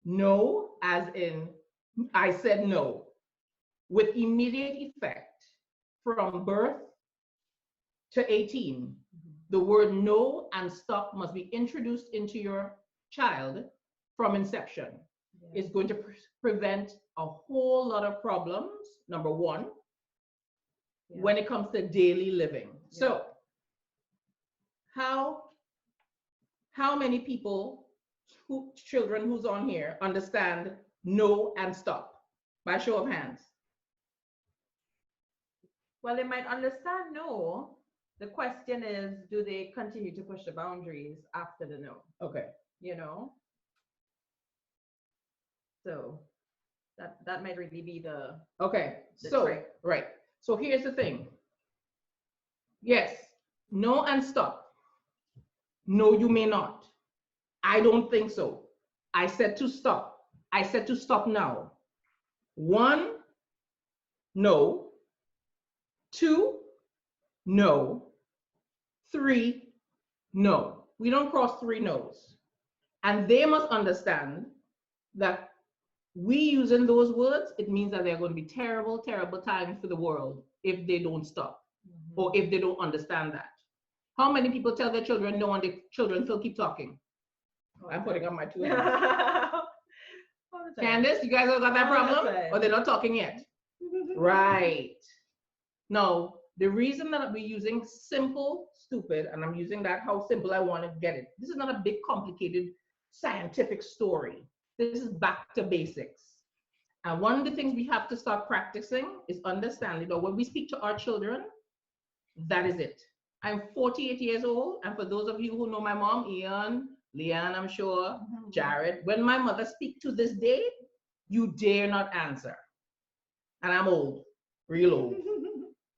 No, as in I said no, with immediate effect from birth to 18. The word no and stop must be introduced into your child from inception. Yeah. It's going to prevent a whole lot of problems, number one, yeah, when it comes to daily living. Yeah. So, how many people, children who's on here, understand no and stop? By show of hands. Well, they might understand no. The question is, do they continue to push the boundaries after the no? Okay. You know? So that might really be the okay. The so trick. Right. So here's the thing. Yes, no and stop. No, you may not. I don't think so. I said to stop. I said to stop now. 1, no. 2, no. 3, no. We don't cross 3 no's. And they must understand that we using those words, it means that they're going to be terrible, terrible times for the world if they don't stop, or if they don't understand that. How many people tell their children no and the children still keep talking? I'm putting up my 2 hands. Candace, you guys all got that problem? Or they're not talking yet? Right. No, the reason that we're using simple, stupid, and I'm using that how simple I want to get it. This is not a big, complicated scientific story. This is back to basics. And one of the things we have to start practicing is understanding that when we speak to our children, that is it. I'm 48 years old, and for those of you who know my mom, Ian, Leanne, I'm sure, Jared, when my mother speaks to this day, you dare not answer. And I'm old, real old.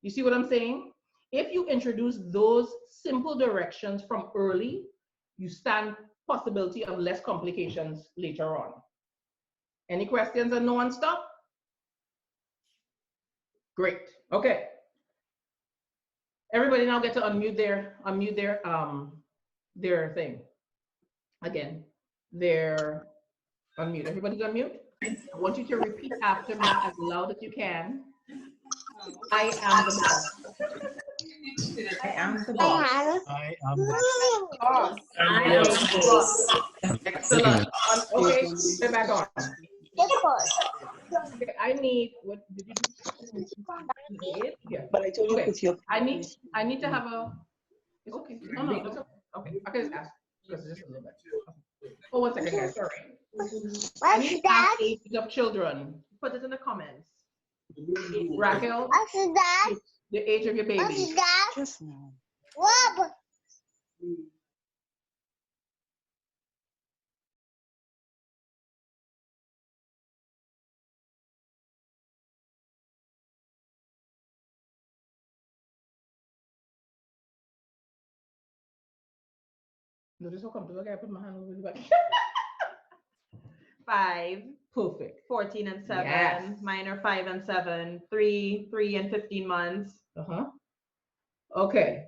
You see what I'm saying? If you introduce those simple directions from early, you stand possibility of less complications later on. Any questions on no one stop? Great. Okay. Everybody now get to unmute their thing. Again, their unmute. Everybody's unmute. I want you to repeat after me as loud as you can. I am the boss. I am the boss. I am the boss. I am the boss. Excellent. Okay, get back on. Okay, I need what did you do? Yeah. But I told you put your I need to have a it's okay. No, it's okay. Okay. I can just ask because it's just a little bit. Okay. Oh, 1 second, guys. Sorry. I need to ask age of children. Put it in the comments. Raquel, the age of your baby. Just now. No, this will come to. Okay, I put my hand over the back. 5. Perfect. 14 and 7. Yes. Mine are 5 and 7. 3 and 15 months. Okay.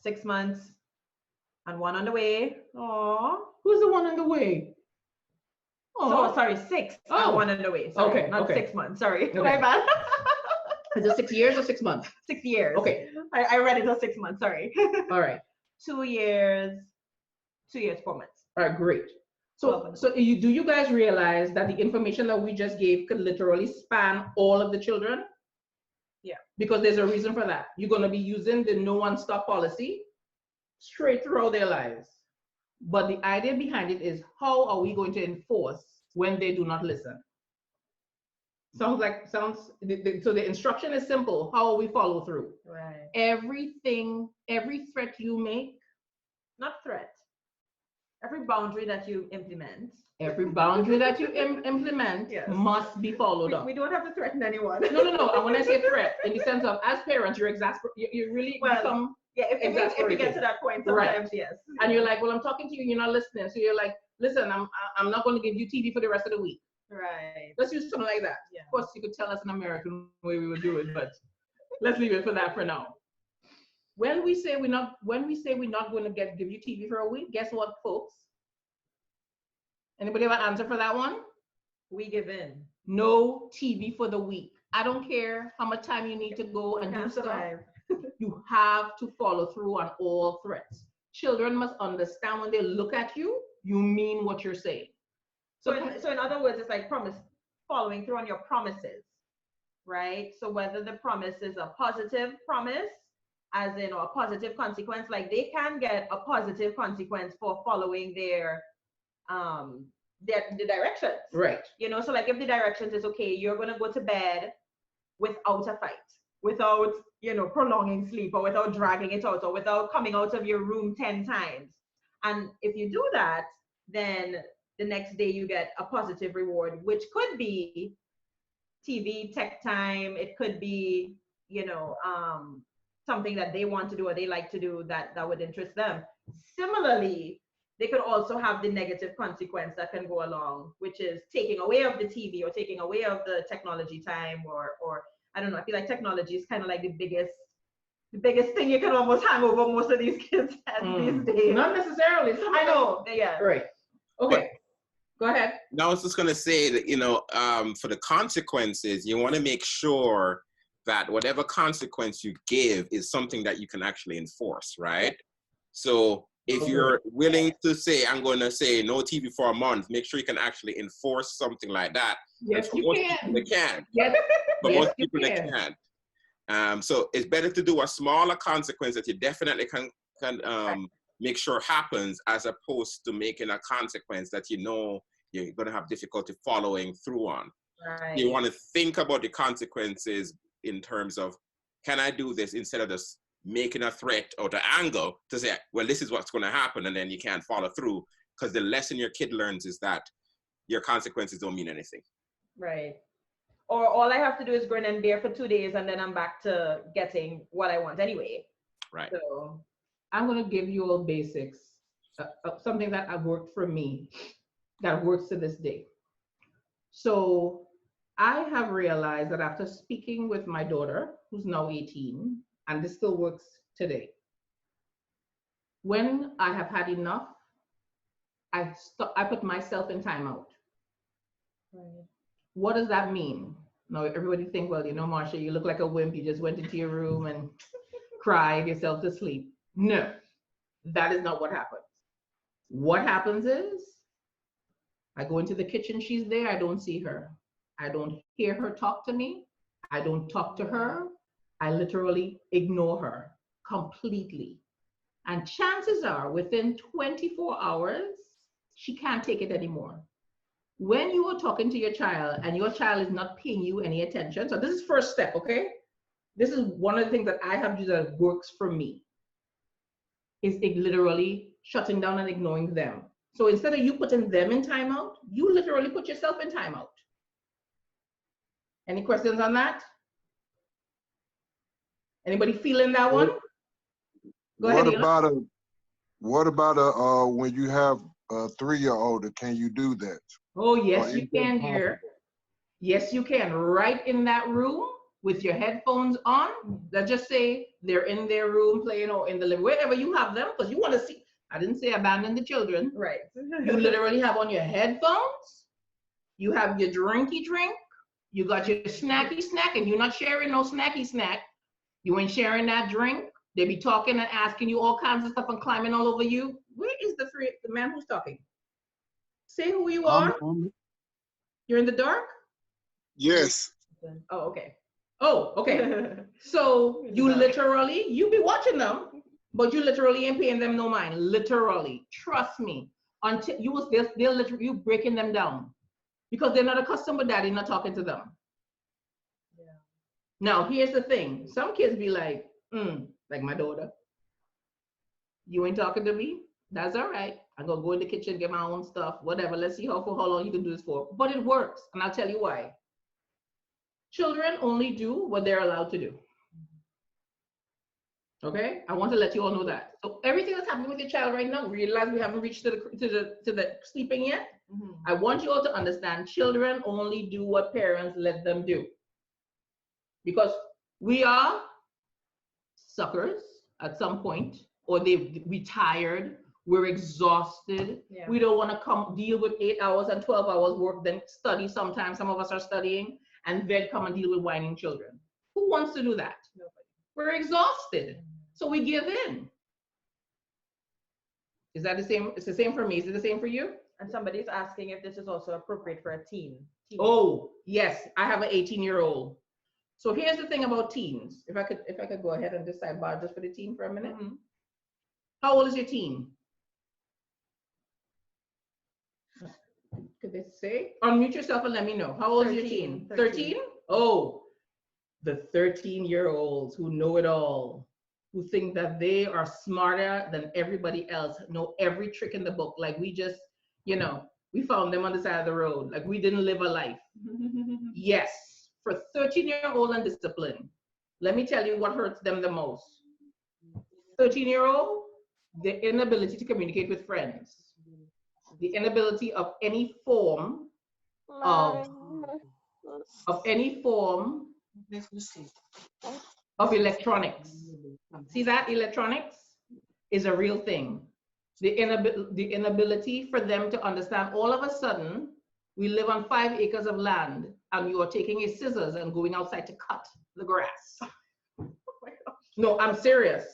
6 months. And 1 on the way. Aww. Who's the one on the way? Oh, sorry, 6. Oh. And 1 on the way. Sorry, okay. Not okay. 6 months. Sorry. Okay. My bad. Is it 6 years or 6 months? 6 years. Okay. I read it as 6 months. Sorry. All right. 2 years. 2 years, 4 months. All right, great. So do you guys realize that the information that we just gave could literally span all of the children? Yeah. Because there's a reason for that. You're going to be using the no one stop policy straight throughout their lives. But the idea behind it is, how are we going to enforce when they do not listen? So the instruction is simple. How will we follow through? Right. Every threat you make. Not threat. Every boundary that you implement. Every boundary that you implement yes. must be followed up. We don't have to threaten anyone. No. And when I say threat, in the sense of, as parents, you're you really become if you get to that point, sometimes, right. Yes. And you're like, well, I'm talking to you, you're not listening. So you're like, listen, I'm not going to give you TV for the rest of the week. Right. Let's use something like that. Yeah. Of course, you could tell us an American way we would do it, but let's leave it for that for now. When we say we're not going to give you TV for a week, guess what, folks? Anybody have an answer for that one? We give in. No TV for the week. I don't care how much time you need to go and do Can't stuff. survive. You have to follow through on all threats. Children must understand when they look at you, you mean what you're saying. So in other words, it's like following through on your promises, right? So whether the promise is a positive promise, as in, or a positive consequence, like they can get a positive consequence for following the directions. Right. You know, so like if the directions is, okay, you're gonna go to bed without a fight, without, you know, prolonging sleep, or without dragging it out, or without coming out of your room 10 times. And if you do that, then the next day you get a positive reward, which could be TV, tech time. It could be, you know, something that they want to do or they like to do that would interest them. Similarly, they could also have the negative consequence that can go along, which is taking away of the TV or taking away of the technology time, or I don't know. I feel like technology is kind of like the biggest thing you can almost hang over most of these kids these days. Not necessarily. I know. Yeah. Right. Okay. Go ahead. Now I was just going to say that, you know, for the consequences, you want to make sure that whatever consequence you give is something that you can actually enforce, right? So if you're willing to say, I'm going to say no TV for a month, make sure you can actually enforce something like that. Yes, you can. They can. Yes. But Yes, most you people, they can. can't. So it's better to do a smaller consequence that you definitely can make sure happens, as opposed to making a consequence that you know you're going to have difficulty following through on. Right. You want to think about the consequences in terms of, can I do this, instead of just making a threat or the angle to say, well, this is what's going to happen, and then you can't follow through, because the lesson your kid learns is that your consequences don't mean anything. Right. Or all I have to do is grin and bear for 2 days, and then I'm back to getting what I want anyway. Right. So I'm going to give you all basics, something that have worked for me, that works to this day. So I have realized that after speaking with my daughter, who's now 18, and this still works today, when I have had enough, I put myself in timeout. Right. What does that mean? Now, everybody think, well, you know, Marsha, you look like a wimp. You just went into your room and cried yourself to sleep. No, that is not what happens. What happens is I go into the kitchen, she's there, I don't see her. I don't hear her talk to me. I don't talk to her. I literally ignore her completely. And chances are within 24 hours, she can't take it anymore. When you are talking to your child and your child is not paying you any attention, so this is first step, okay? This is one of the things that I have used that works for me, is it literally shutting down and ignoring them. So instead of you putting them in timeout, you literally put yourself in timeout. Any questions on that? Anybody feeling that one? Go ahead. What about when you have a 3-year-old? Can you do that? Oh, yes, you can, dear. Yes, you can. Right in that room with your headphones on. Let's just say they're in their room playing, or in the living, wherever you have them, because you want to see. I didn't say abandon the children. Right. You literally have on your headphones. You have your drinky drink. You got your snacky snack, and you're not sharing no snacky snack. You ain't sharing that drink. They be talking and asking you all kinds of stuff and climbing all over you. Where is the man who's talking? Say who you are. You're in the dark? Yes. Oh, okay. Oh, okay. So you literally, you be watching them, but you literally ain't paying them no mind. Literally. Trust me. Until they'll literally, you breaking them down. Because they're not accustomed with daddy not talking to them. Yeah. Now, here's the thing. Some kids be like my daughter. You ain't talking to me? That's all right. I'm going to go in the kitchen, get my own stuff, whatever. Let's see how long you can do this for. But it works. And I'll tell you why. Children only do what they're allowed to do. Okay? I want to let you all know that. So everything that's happening with your child right now, realize we haven't reached to the sleeping yet. Mm-hmm. I want you all to understand, children only do what parents let them do. Because we are suckers at some point, or they've retired, We're exhausted. Yeah. We don't want to come deal with 8 hours and 12 hours work, then study sometimes. Some of us are studying and then come and deal with whining children. Who wants to do that? Nobody. We're exhausted. So we give in. Is that the same? It's the same for me. Is it the same for you? And somebody's asking if this is also appropriate for a teen. Oh, yes. I have an 18-year-old. So here's the thing about teens. If I could go ahead and just sidebar just for the teen for a minute. Mhm. How old is your teen? Could they say? Unmute yourself and let me know. How old is your 13, teen? 13. 13? Oh, the 13-year-olds who know it all, who think that they are smarter than everybody else, know every trick in the book. Like we just, we found them on the side of the road. Like we didn't live a life. Yes, for 13-year-old and discipline, let me tell you what hurts them the most. 13-year-old, the inability to communicate with friends, the inability of any form of electronics. See that electronics is a real thing. The inability for them to understand. All of a sudden, we live on 5 acres of land, and you are taking a scissors and going outside to cut the grass. No, I'm serious.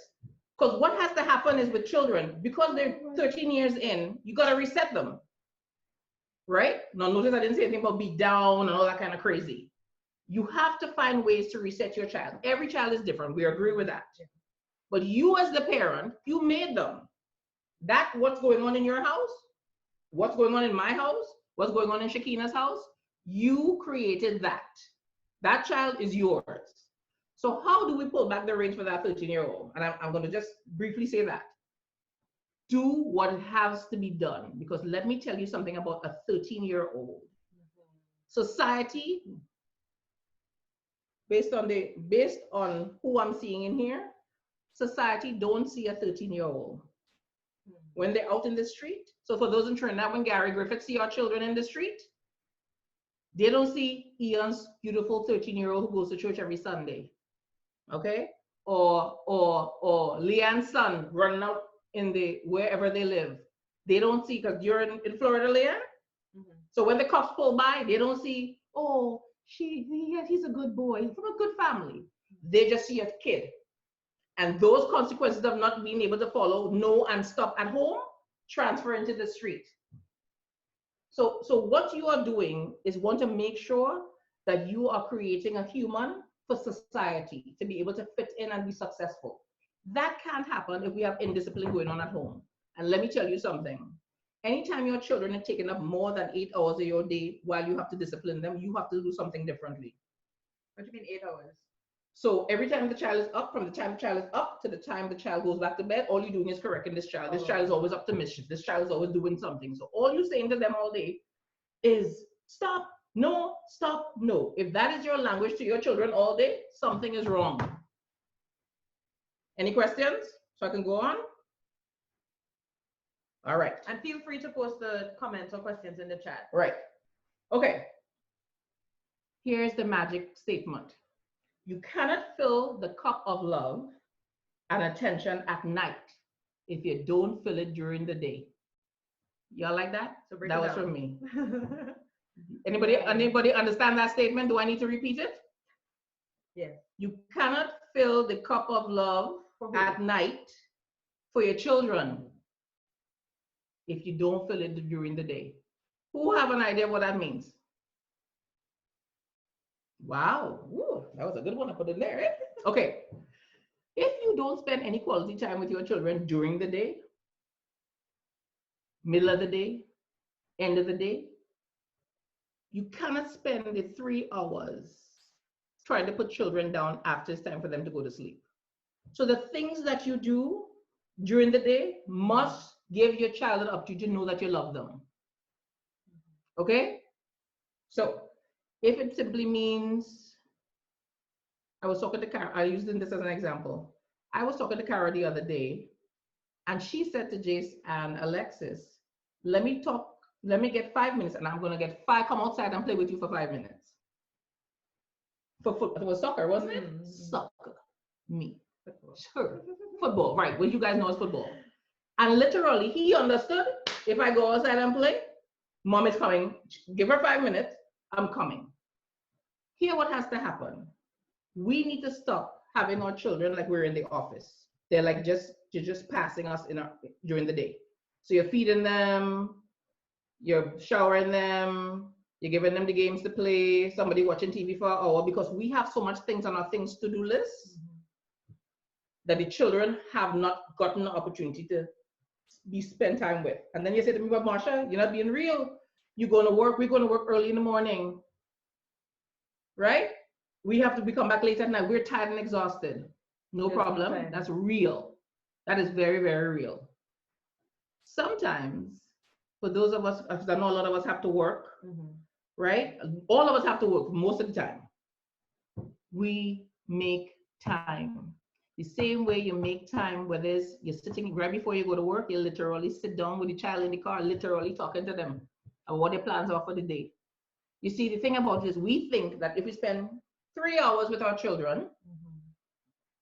Because what has to happen is with children, because they're 13 years in, you got to reset them. Right? Now, notice I didn't say anything about be down and all that kind of crazy. You have to find ways to reset your child. Every child is different. We agree with that. But you as the parent, you made them. That what's going on in your house, what's going on in my house, what's going on in Shakina's house, you created that. That child is yours. So how do we pull back the reins for that 13-year-old? And I'm going to just briefly say that. Do what has to be done. Because let me tell you something about a 13-year-old. Society, based on who I'm seeing in here, society don't see a 13-year-old when they're out in the street. So for those in Trinidad, when Gary Griffith see our children in the street, they don't see Ian's beautiful 13-year-old who goes to church every Sunday. Okay? Or Leanne's son running out in the wherever they live. They don't see, because you're in Florida, Leanne. Mm-hmm. So when the cops pull by, they don't see, oh, he's a good boy from a good family. They just see a kid. And those consequences of not being able to follow no and stop at home transfer into the street. So what you are doing is want to make sure that you are creating a human for society to be able to fit in and be successful. That can't happen if we have indiscipline going on at home. And let me tell you something. Anytime your children are taking up more than 8 hours of your day while you have to discipline them, you have to do something differently. What do you mean 8 hours? So every time the child is up, from the time the child is up to the time the child goes back to bed, all you're doing is correcting this child. This child is always up to mischief. This child is always doing something. So all you're saying to them all day is stop, no, stop, no. If that is your language to your children all day, something is wrong. Any questions? So I can go on? All right. And feel free to post the comments or questions in the chat. Right. Okay. Here's the magic statement. You cannot fill the cup of love and attention at night if you don't fill it during the day. Y'all like that? So break that it was down. from me. Anybody understand that statement? Do I need to repeat it? Yes. You cannot fill the cup of love at night for your children if you don't fill it during the day. Who have an idea what that means? Wow. Ooh, that was a good one I put in there. Okay. If you don't spend any quality time with your children during the day, middle of the day, end of the day, you cannot spend the 3 hours trying to put children down after it's time for them to go to sleep. So the things that you do during the day must give your child an opportunity to know that you love them. Okay? So if it simply means, I was talking to Cara, I used this as an example. I was talking to Cara the other day, and she said to Jace and Alexis, let me get 5 minutes, and I'm gonna come outside and play with you for 5 minutes. For football, it was soccer, wasn't it? Soccer, me. Sure. Football, right, well, you guys know it's football. And literally, he understood, if I go outside and play, mom is coming. Give her 5 minutes, I'm coming. Here what has to happen. We need to stop having our children like we're in the office. They're like you're just passing us during the day. So you're feeding them, you're showering them, you're giving them the games to play, somebody watching TV for an hour, because we have so much things on our things to do list that the children have not gotten the opportunity to be spent time with. And then you say to me, but Marsha, you're not being real. You're going to work, we're going to work early in the morning, right? We have to come back late at night. We're tired and exhausted. No problem. That's real. That is very, very real. Sometimes, for those of us, because I know a lot of us have to work, right? All of us have to work most of the time. We make time. The same way you make time, whether you're sitting right before you go to work, you literally sit down with the child in the car, literally talking to them about what their plans are for the day. You see, the thing about this, we think that if we spend 3 hours with our children,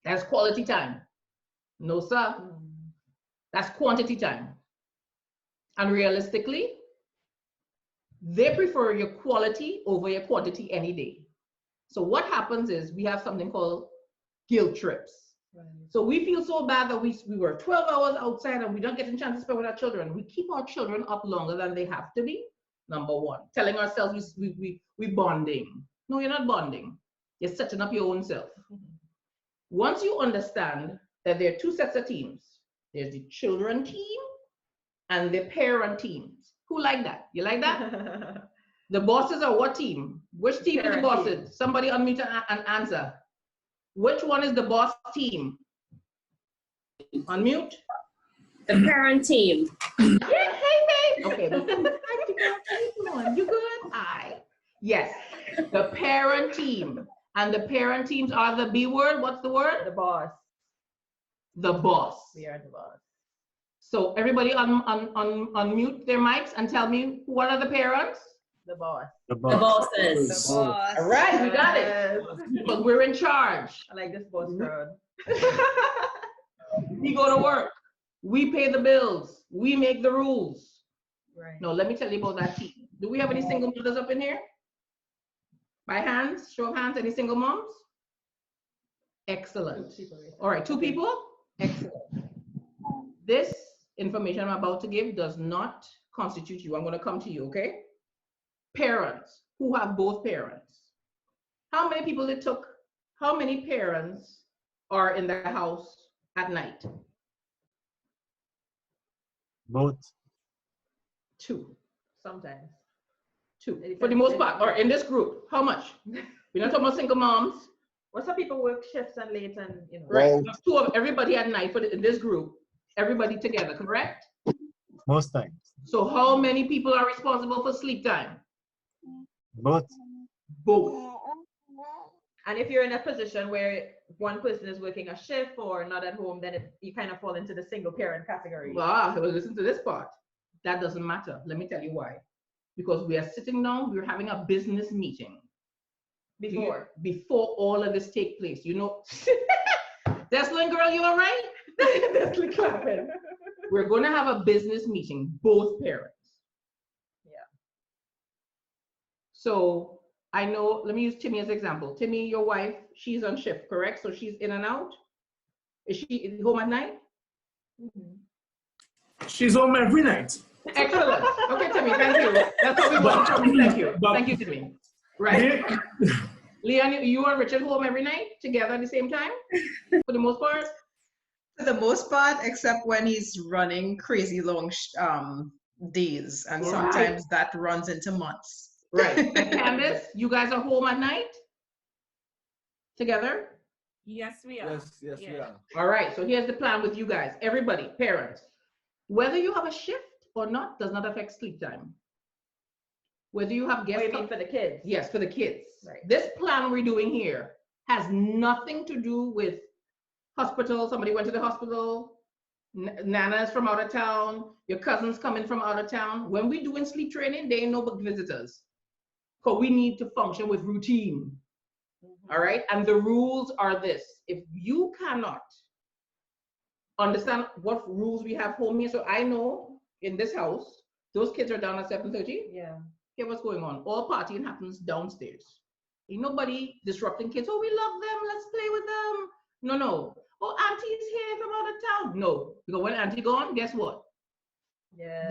that's quality time. No, sir. That's quantity time. And realistically, they prefer your quality over your quantity any day. So what happens is we have something called guilt trips. So we feel so bad that we were 12 hours outside and we don't get a chance to spend with our children. We keep our children up longer than they have to be, number one. Telling ourselves we bonding. No, you're not bonding. You're setting up your own self. Once you understand that there are two sets of teams, there's the children team and the parent teams. Who like that? You like that? The bosses are what team? Which team is the bosses? Somebody unmute and answer. Which one is the boss team? Unmute. The parent team. Yeah, hey. Okay. You good? Yes. The parent team. And the parent teams are the B word. What's the word? The boss. The boss. We are the boss. So everybody unmute their mics and tell me, what are the parents? The boss. The The bosses. The boss. All right, we got it. But we're in charge. I like this boss crowd. We go to work. We pay the bills. We make the rules. Right. No, let me tell you about that team. Do we have any single mothers up in here? By hands, show of hands, any single moms? Excellent. All right, 2 people? Excellent. This information I'm about to give does not constitute you. I'm going to come to you, okay? Parents who have both parents. How many people it took? How many parents are in the house at night? Both. 2. Sometimes. 2. For the most part, or in this group, how much? We're not talking about single moms. Well, some people work shifts and late and, you know. Right. 2 of everybody at night in this group. Everybody together, correct? Most times. So how many people are responsible for sleep time? Both. Both. And if you're in a position where one person is working a shift or not at home, then you kind of fall into the single parent category. Well, listen to this part. That doesn't matter. Let me tell you why. Because we are sitting down, we're having a business meeting. Before all of this take place. You know, Deslin girl, you all right? Deslin clapping. We're going to have a business meeting, both parents. Yeah. So I know, let me use Timmy as an example. Timmy, your wife, she's on shift, correct? So she's in and out. Is she home at night? She's home every night. Excellent. Okay, Timmy, thank you. That's what we want from you. Thank you. Thank you, Timmy. Right. Leon, you and Richard home every night together at the same time? For the most part? For the most part, except when he's running crazy long days, and sometimes that runs into months. Right. And Candace, you guys are home at night together? Yes, we are. Yes, we are. All right. So here's the plan with you guys. Everybody, parents, whether you have a shift or not does not affect sleep time. Whether you have guests. What do you mean for the kids? Yes, for the kids. Right. This plan we're doing here has nothing to do with hospital. Somebody went to the hospital. Nana's from out of town. Your cousin's coming from out of town. When we're doing sleep training, they ain't no but visitors. Because we need to function with routine. All right. And the rules are this. If you cannot understand what rules we have home here. So I know in this house, those kids are down at 7:30. Yeah. Here, what's going on? All partying happens downstairs. Ain't nobody disrupting kids. Oh, we love them. Let's play with them. No, no. Oh, auntie's here from out of town. No, because when auntie gone, guess what? Yeah.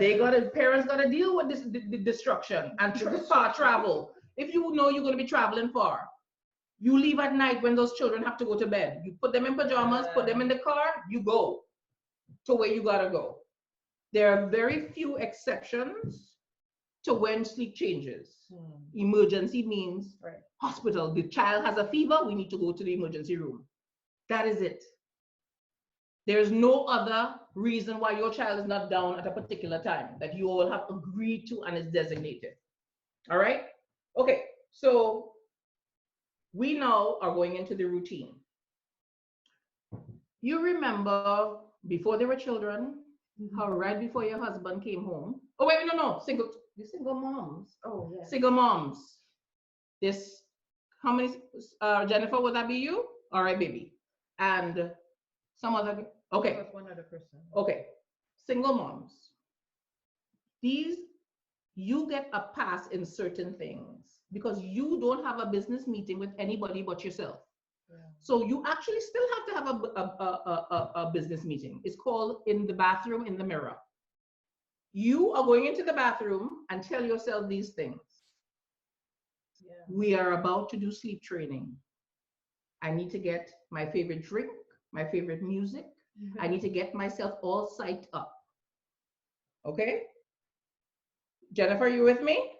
Parents gotta deal with this the destruction and far travel. If you know you're gonna be traveling far, you leave at night when those children have to go to bed. You put them in pajamas, put them in the car, you go to where you gotta go. There are very few exceptions to when sleep changes. Emergency means hospital. The child has a fever, we need to go to the emergency room. That is it. There's no other reason why your child is not down at a particular time that you all have agreed to and is designated. All right? Okay, so we now are going into the routine. You remember before they were children, how right before your husband came home, oh wait, no, single moms. Oh, yeah. Single moms. This, how many, Jennifer, would that be you? All right, baby. And some other, okay. That's one other person. Okay, single moms. These, you get a pass in certain things because you don't have a business meeting with anybody but yourself. Yeah. So you actually still have to have a business meeting. It's called in the bathroom, in the mirror. You are going into the bathroom and tell yourself these things. Yeah. We are about to do sleep training. I need to get my favorite drink, my favorite music. I need to get myself all psyched up. Okay? Jennifer, you with me?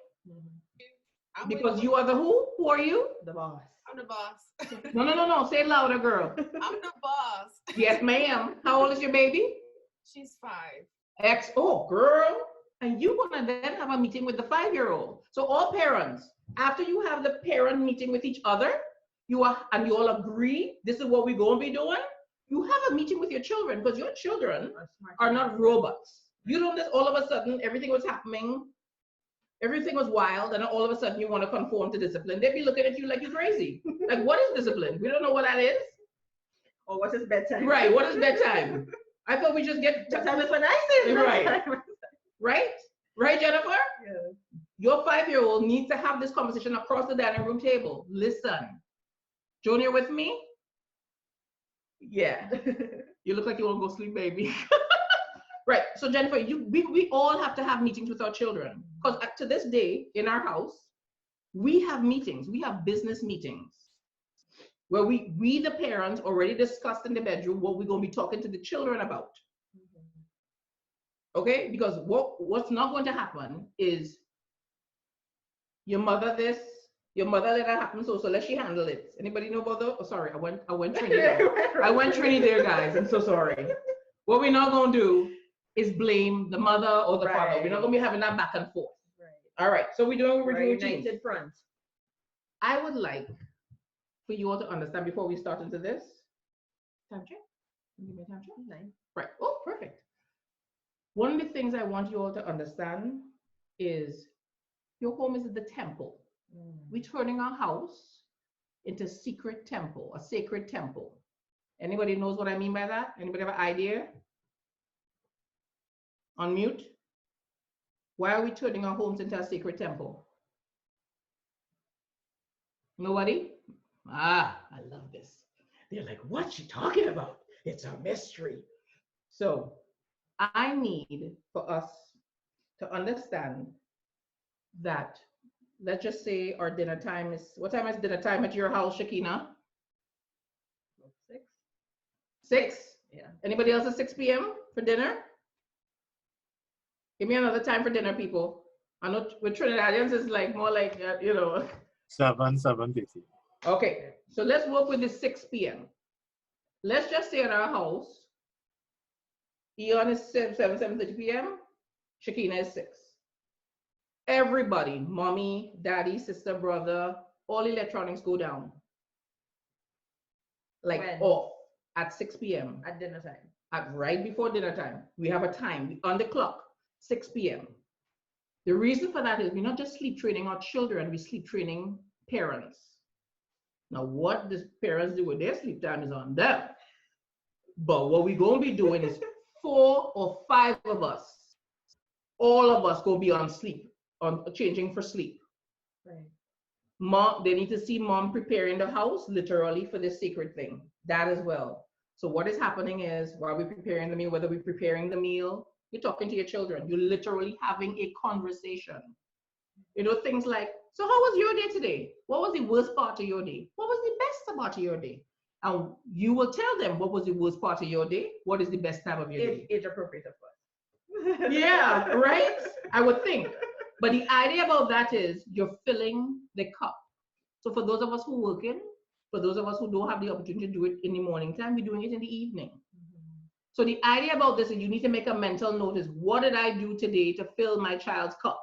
Because you are the who? Who are you? The boss. I'm the boss. No. Say it louder, girl. I'm the boss. Yes, ma'am. How old is your baby? She's 5. Oh, girl. And you're gonna then have a meeting with the 5-year-old. So all parents, after you have the parent meeting with each other, you all agree, this is what we're gonna be doing. You have a meeting with your children because your children are not robots. You don't just all of a sudden, everything was happening, everything was wild, and all of a sudden you want to conform to discipline. They'd be looking at you like you're crazy. Like, what is discipline? We don't know what that is. Or what is bedtime? Right, what is bedtime? I thought we just get bedtime is when I say right. Right, Jennifer? Yeah. Your 5-year-old needs to have this conversation across the dining room table. Listen, Junior, with me? Yeah. You look like you want to go sleep, baby. Right. So Jennifer, we all have to have meetings with our children because to this day in our house, we have meetings. We have business meetings where we the parents already discussed in the bedroom what we're going to be talking to the children about. Okay? Because what's not going to happen is your mother this, your mother let that happen, so let she handle it. Anybody know about that? Oh, sorry, I went Trini there. I went Trini there, guys. I'm so sorry. What we're not gonna do is blame the mother or the father. We're not gonna be having that back and forth. Right. All right. So we're doing routines. United front. I would like for you all to understand before we start into this. Time check. Give me a time check. 9. Right. Oh, perfect. One of the things I want you all to understand is your home is the temple. We're turning our house into a secret temple, a sacred temple. Anybody knows what I mean by that? Anybody have an idea? Unmute. Why are we turning our homes into a sacred temple? Nobody? Ah, I love this. They're like, what's she talking about? It's a mystery. So I need for us to understand that, let's just say our dinner time is, what time is dinner time at your house, Shakina? 6. 6? Yeah. Anybody else at 6 p.m. for dinner? Give me another time for dinner, people. I know with Trinidadians, it's like more like, 7:50. Okay, so let's work with the 6 p.m. Let's just say at our house, Eon is 7:30 p.m., Shakina is 6. Everybody, mommy, daddy, sister, brother, all electronics go down. Like off at 6 p.m. At dinner time. At right before dinner time. We have a time on the clock, 6 p.m. The reason for that is we're not just sleep training our children, we're sleep training parents. Now, what the parents do with their sleep time is on them. But what we're going to be doing is 4 or 5 of us, all of us going to be on sleep, on changing for sleep. Right. Mom, they need to see mom preparing the house literally for this sacred thing. That as well. So what is happening is while we're preparing the meal, whether we're preparing the meal, you're talking to your children. You're literally having a conversation. You know, things like, so how was your day today? What was the worst part of your day? What was the best part of your day? And you will tell them what was the worst part of your day. What is the best time of your day? Age appropriate, of course. Yeah, right? I would think. But the idea about that is you're filling the cup. So for those of us who are working, for those of us who don't have the opportunity to do it in the morning time, we're doing it in the evening. So the idea about this is you need to make a mental note is what did I do today to fill my child's cup?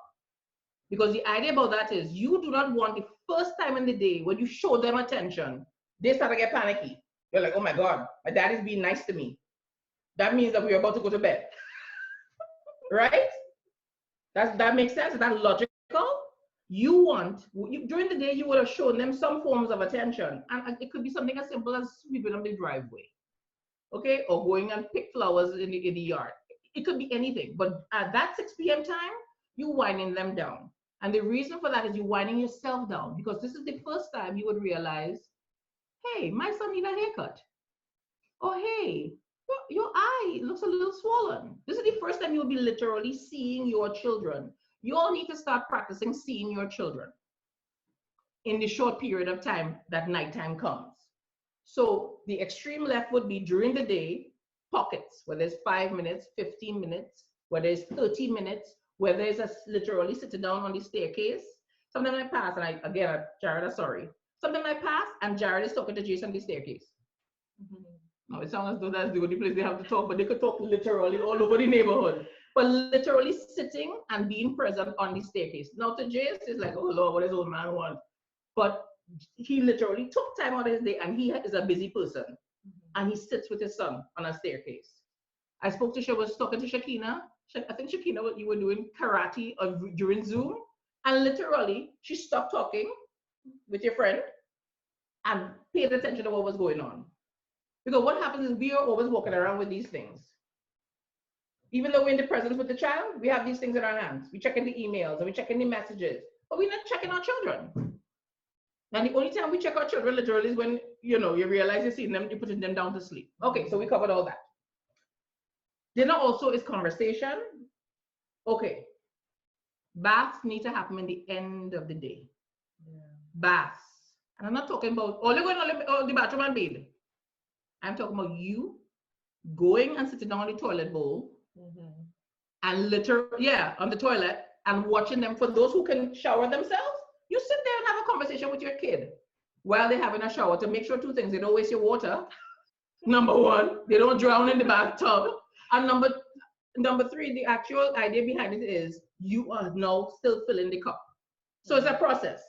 Because the idea about that is you do not want the first time in the day when you show them attention, they start to get panicky. You're like, oh my God, my dad is being nice to me. That means that we're about to go to bed. Right? That makes sense? Is that logical? During the day, you would have shown them some forms of attention. And it could be something as simple as sweeping up the driveway. Okay? Or going and pick flowers in the yard. It could be anything. But at that 6 p.m. time, you're winding them down. And the reason for that is you're winding yourself down because this is the first time you would realize, hey, my son needs a haircut. Or hey, your eye looks a little swollen. This is the first time you'll be literally seeing your children. You all need to start practicing seeing your children in the short period of time that nighttime comes. So the extreme left would be during the day, pockets, where there's 5 minutes, 15 minutes, where there's 30 minutes, where there's literally sitting down on the staircase. Sometimes I pass, and Jared, I'm sorry. Sometimes I pass, and Jared is talking to Jason on the staircase. Now, it sounds as though that's the only place they have to talk, but they could talk literally all over the neighborhood. But literally sitting and being present on the staircase. Now, to Jace, it's like, oh Lord, what does old man want? But he literally took time out of his day, and he is a busy person. And he sits with his son on a staircase. I was talking to Shakina. I think Shakina, you were doing karate during Zoom. And literally, she stopped talking with your friend and paid attention to what was going on. Because what happens is we are always walking around with these things. Even though we're in the presence with the child, we have these things in our hands. We're checking the emails and we're checking the messages, but we're not checking our children. And the only time we check our children literally is when, you realize you're seeing them, you're putting them down to sleep. Okay, so we covered all that. Dinner also is conversation. Okay. Baths need to happen in the end of the day. Yeah. Baths. And I'm not talking about only going to the bathroom and bathe. I'm talking about you going and sitting down on the toilet bowl and literally, on the toilet and watching them. For those who can shower themselves, you sit there and have a conversation with your kid while they're having a shower to make sure 2 things. They don't waste your water. Number 1, they don't drown in the bathtub. And number 3, the actual idea behind it is you are now still filling the cup. So it's a process.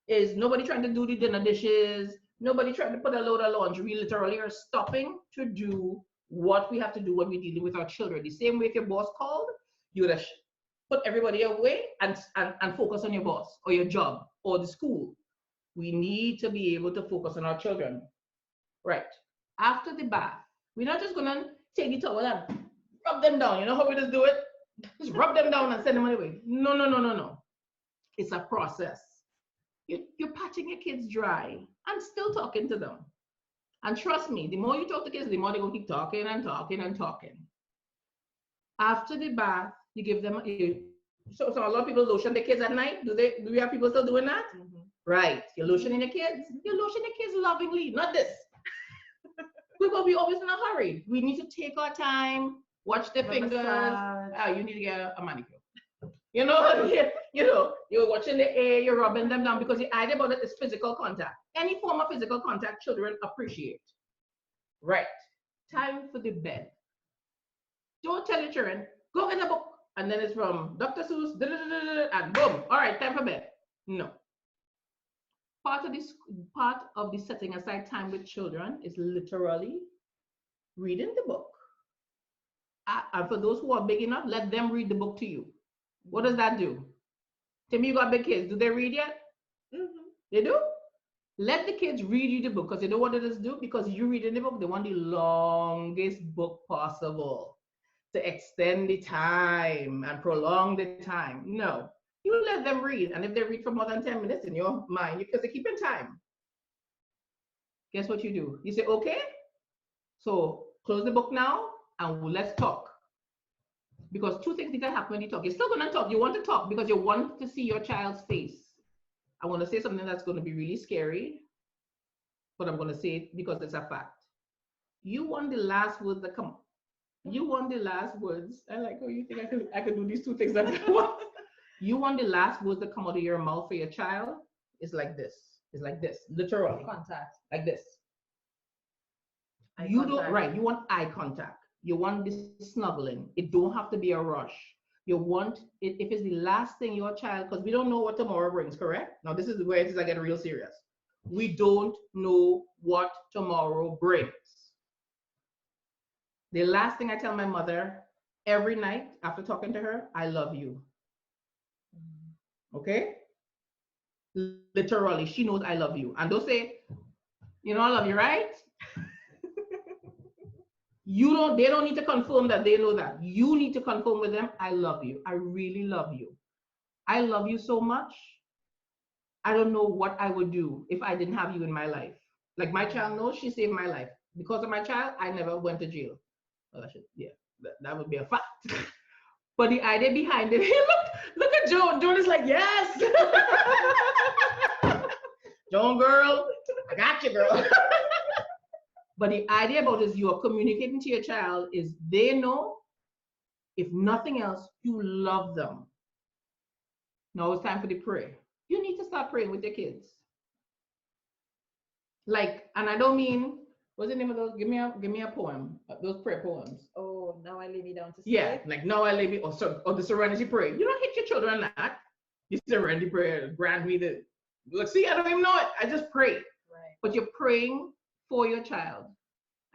Is nobody trying to do the dinner dishes, nobody trying to put a load of laundry. We literally are stopping to do what we have to do when we're dealing with our children. The same way if your boss called, you would have put everybody away and focus on your boss or your job or the school. We need to be able to focus on our children. Right. After the bath, we're not just going to take the towel and rub them down. You know how we just do it? Just rub them down and send them away. No. It's a process. You're patching your kids dry and still talking to them. And trust me, the more you talk to kids, the more they're going to keep talking and talking and talking. After the bath, you give them, so a lot of people lotion their kids at night. Do we have people still doing that? Right. You're lotioning your kids. You're lotioning your kids lovingly, not this. Because we're always in a hurry. We need to take our time, watch their fingers. You need to get a manicure. You're watching the air, you're rubbing them down, because the idea about it is physical contact. Any form of physical contact, children appreciate. Right. Time for the bed. Don't tell your children, go get a book, and then it's from Dr. Seuss, and boom, all right, time for bed. No. Part of the setting aside time with children is literally reading the book. And for those who are big enough, let them read the book to you. What does that do? Timmy, you got big kids. Do they read yet? They do? Let the kids read you the book because they don't want to just do because you read in the book. They want the longest book possible to extend the time and prolong the time. No, you let them read. And if they read for more than 10 minutes in your mind, because they keep in time, guess what you do? You say, okay, so close the book now and let's talk. Because two things need to happen when you talk. You're still going to talk. You want to talk because you want to see your child's face. I want to say something that's going to be really scary, but I'm going to say it because it's a fact. You want the last words that come. You want the last words. I like how you think I could do these two things at once. You want the last words that come out of your mouth for your child. It's like this. It's like this. Literally. Contact. Like this. Eye You contact. don't, right. You want eye contact. You want this snuggling. It don't have to be a rush. You want it if it's the last thing your child, because we don't know what tomorrow brings, correct? Now this is where it is I get real serious. We don't know what tomorrow brings. The last thing I tell my mother every night after talking to her, I love you. Okay? Literally, she knows I love you. And don't say, you know, I love you, right? They don't need to confirm that they know that. You need to confirm with them, I love you. I really love you. I love you so much. I don't know what I would do if I didn't have you in my life. Like my child knows she saved my life. Because of my child, I never went to jail. Well, that would be a fact. But the idea behind it, hey, look at Joan. Joan is like, yes. Joan, girl, I got you, girl. But the idea about is you are communicating to your child is they know, if nothing else, you love them. Now it's time for the prayer. You need to start praying with your kids. Like, and I don't mean, what's the name of those? Give me a poem. Those prayer poems. Oh, now I lay me down to sleep. Yeah, like now I lay me, or the serenity prayer. You don't hit your children that. You serenity prayer, grant me the. Look, see, I don't even know it. I just pray. Right. But you're praying for your child,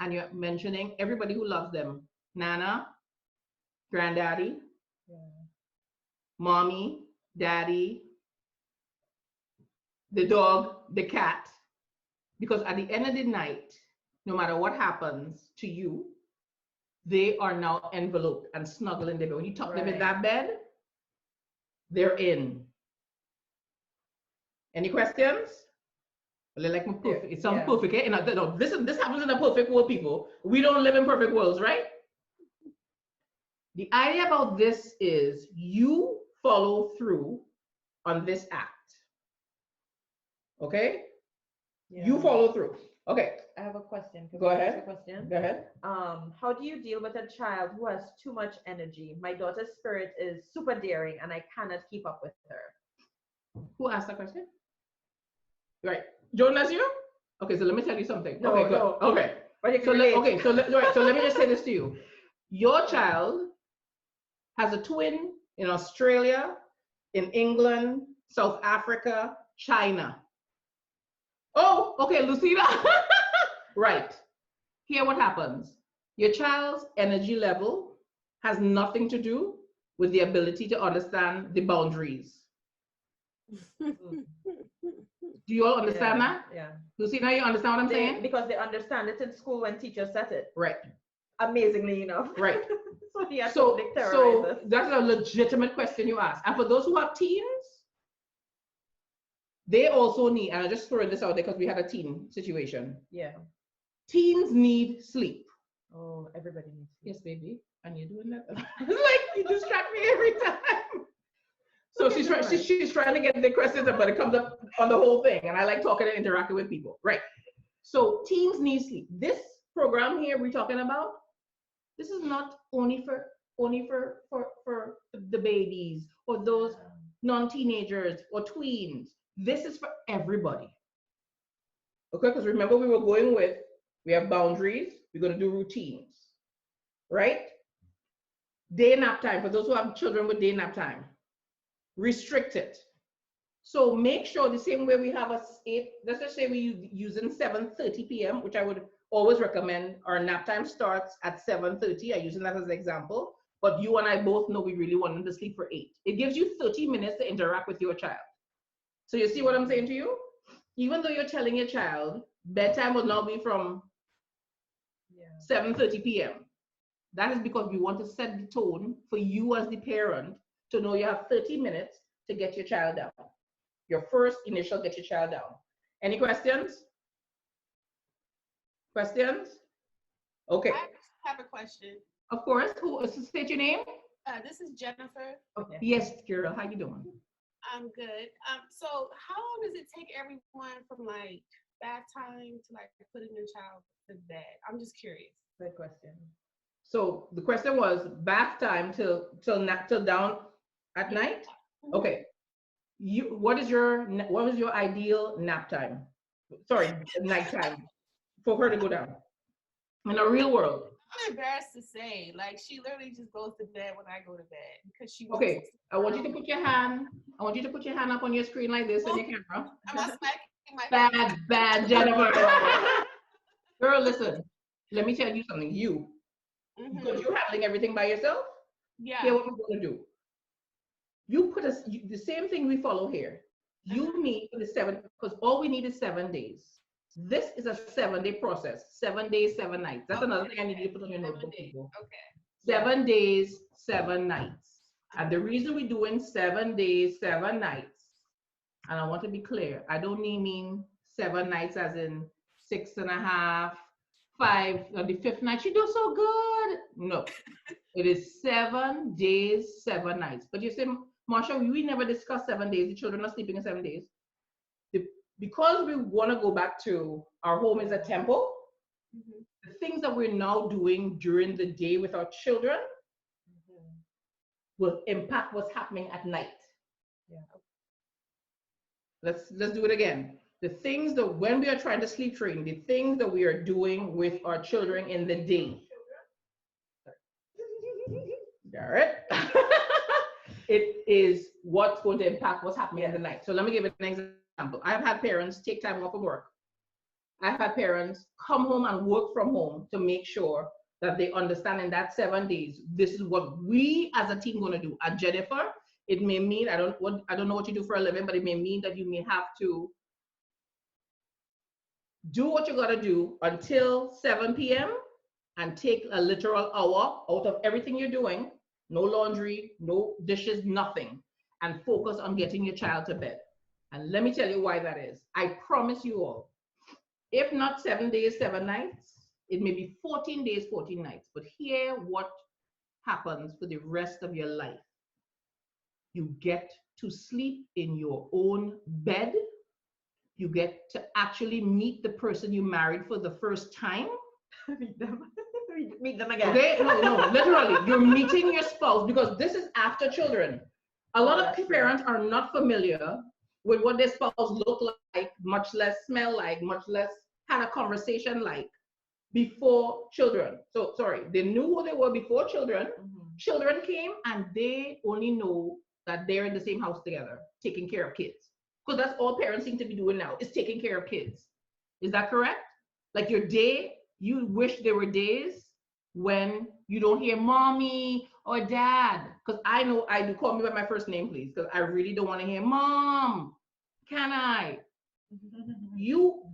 and you're mentioning everybody who loves them: Nana, granddaddy, mommy, daddy, the dog, the cat. Because at the end of the night, no matter what happens to you, they are now enveloped and snuggled in the bed. When you tuck them in that bed, they're in. Any questions? Well, like perfect. It sounds perfect. Eh? No, this happens in a perfect world, people. We don't live in perfect worlds, right? The idea about this is you follow through on this act. Okay? Yeah. You follow through. Okay. I have a question. Can Go we ahead. ask a question? Go ahead. How do you deal with a child who has too much energy? My daughter's spirit is super daring and I cannot keep up with her. Who asked that question? Right. Joan, that's you? Okay, so let me tell you something. No, okay, good. no. Okay. But you So can so let me just say this to you. Your child has a twin in Australia, in England, South Africa, China. Oh, okay, Lucina. Right. Here what happens. Your child's energy level has nothing to do with the ability to understand the boundaries. Do you all understand that? Yeah. Lucina, you understand what I'm saying? Because they understand it in school when teachers set it. Right. Amazingly enough. Right. So he has So to terrorize us. that's a legitimate question you ask. And for those who have teens, they also need, and I just throwing this out there because we had a teen situation. Yeah. Teens need sleep. Oh, everybody needs sleep. Yes, baby. And you're doing that. Like, you distract me every time. So she's trying to get the questions up, but it comes up on the whole thing. And I like talking and interacting with people. Right. So teens need sleep. This program here we're talking about, this is not only for the babies or those non-teenagers or tweens. This is for everybody. Okay, because remember we were going with, we have boundaries, we're going to do routines, right? Day nap time, for those who have children with day nap time, restrict it. So make sure the same way we have let's just say we're using 7:30 p.m., which I would always recommend. Our nap time starts at 7:30. I'm using that as an example. But you and I both know we really want them to sleep for 8. It gives you 30 minutes to interact with your child. So you see what I'm saying to you? even though you're telling your child bedtime will now be from 7:30 p.m. That is because we want to set the tone for you as the parent to know you have 30 minutes to get your child down. Your first initial get your child down. Any questions? Questions? Okay. I have a question. Of course. Who state your name? This is Jennifer. Okay. Yes, girl. How you doing? I'm good. So how long does it take everyone from like bath time to like putting their child to bed? I'm just curious. Good question. So the question was bath time till down at night. Okay. What was your ideal nap time? Sorry, night time for her to go down in a real world. I'm embarrassed to say, like, she literally just goes to bed when I go to bed because she. Okay, I want you to put your hand. I want you to put your hand up on your screen like this on your camera. Am I smacking my Bad, Jennifer. Girl, listen. Let me tell you something. Because you're handling everything by yourself. Yeah. Here's what we're gonna do. You put the same thing we follow here. You meet for the 7, because all we need is 7 days. This is a 7-day process. 7 days, 7 nights. That's another thing I need you to put on your notebook. Okay. 7 days, 7 nights. And the reason we're doing 7 days, 7 nights, and I want to be clear, I don't mean 7 nights as in 6.5, 5, on the 5th night, you do so good. No, it is 7 days, 7 nights. But you say, Marsha, we never discussed 7 days. The children are sleeping in 7 days. Because we want to go back to our home is a temple, the things that we're now doing during the day with our children will impact what's happening at night. Yeah. Let's do it again. The things that when we are trying to sleep train, the things that we are doing with our children in the day. All right. It is what's going to impact what's happening in the night. So let me give an example. I've had parents take time off of work. I've had parents come home and work from home to make sure that they understand in that 7 days, this is what we as a team going to do. And Jennifer, it may mean, I don't know what you do for a living, but it may mean that you may have to do what you got to do until 7 p.m. and take a literal hour out of everything you're doing. No laundry, no dishes, nothing. And focus on getting your child to bed. And let me tell you why that is. I promise you all, if not 7 days, 7 nights, it may be 14 days, 14 nights. But hear what happens for the rest of your life. You get to sleep in your own bed. You get to actually meet the person you married for the first time. Meet them again. Okay, no, literally, you're meeting your spouse because this is after children. A lot of parents are not familiar with what their spouse look like, much less smell like, much less had a conversation like before children. So sorry, they knew who they were before children. Children came and they only know that they're in the same house together, taking care of kids. Because that's all parents seem to be doing now, is taking care of kids. Is that correct? Like your day, you wish there were days when you don't hear mommy or dad. Because I know I do. Call me by my first name, please, because I really don't want to hear mom. Can I?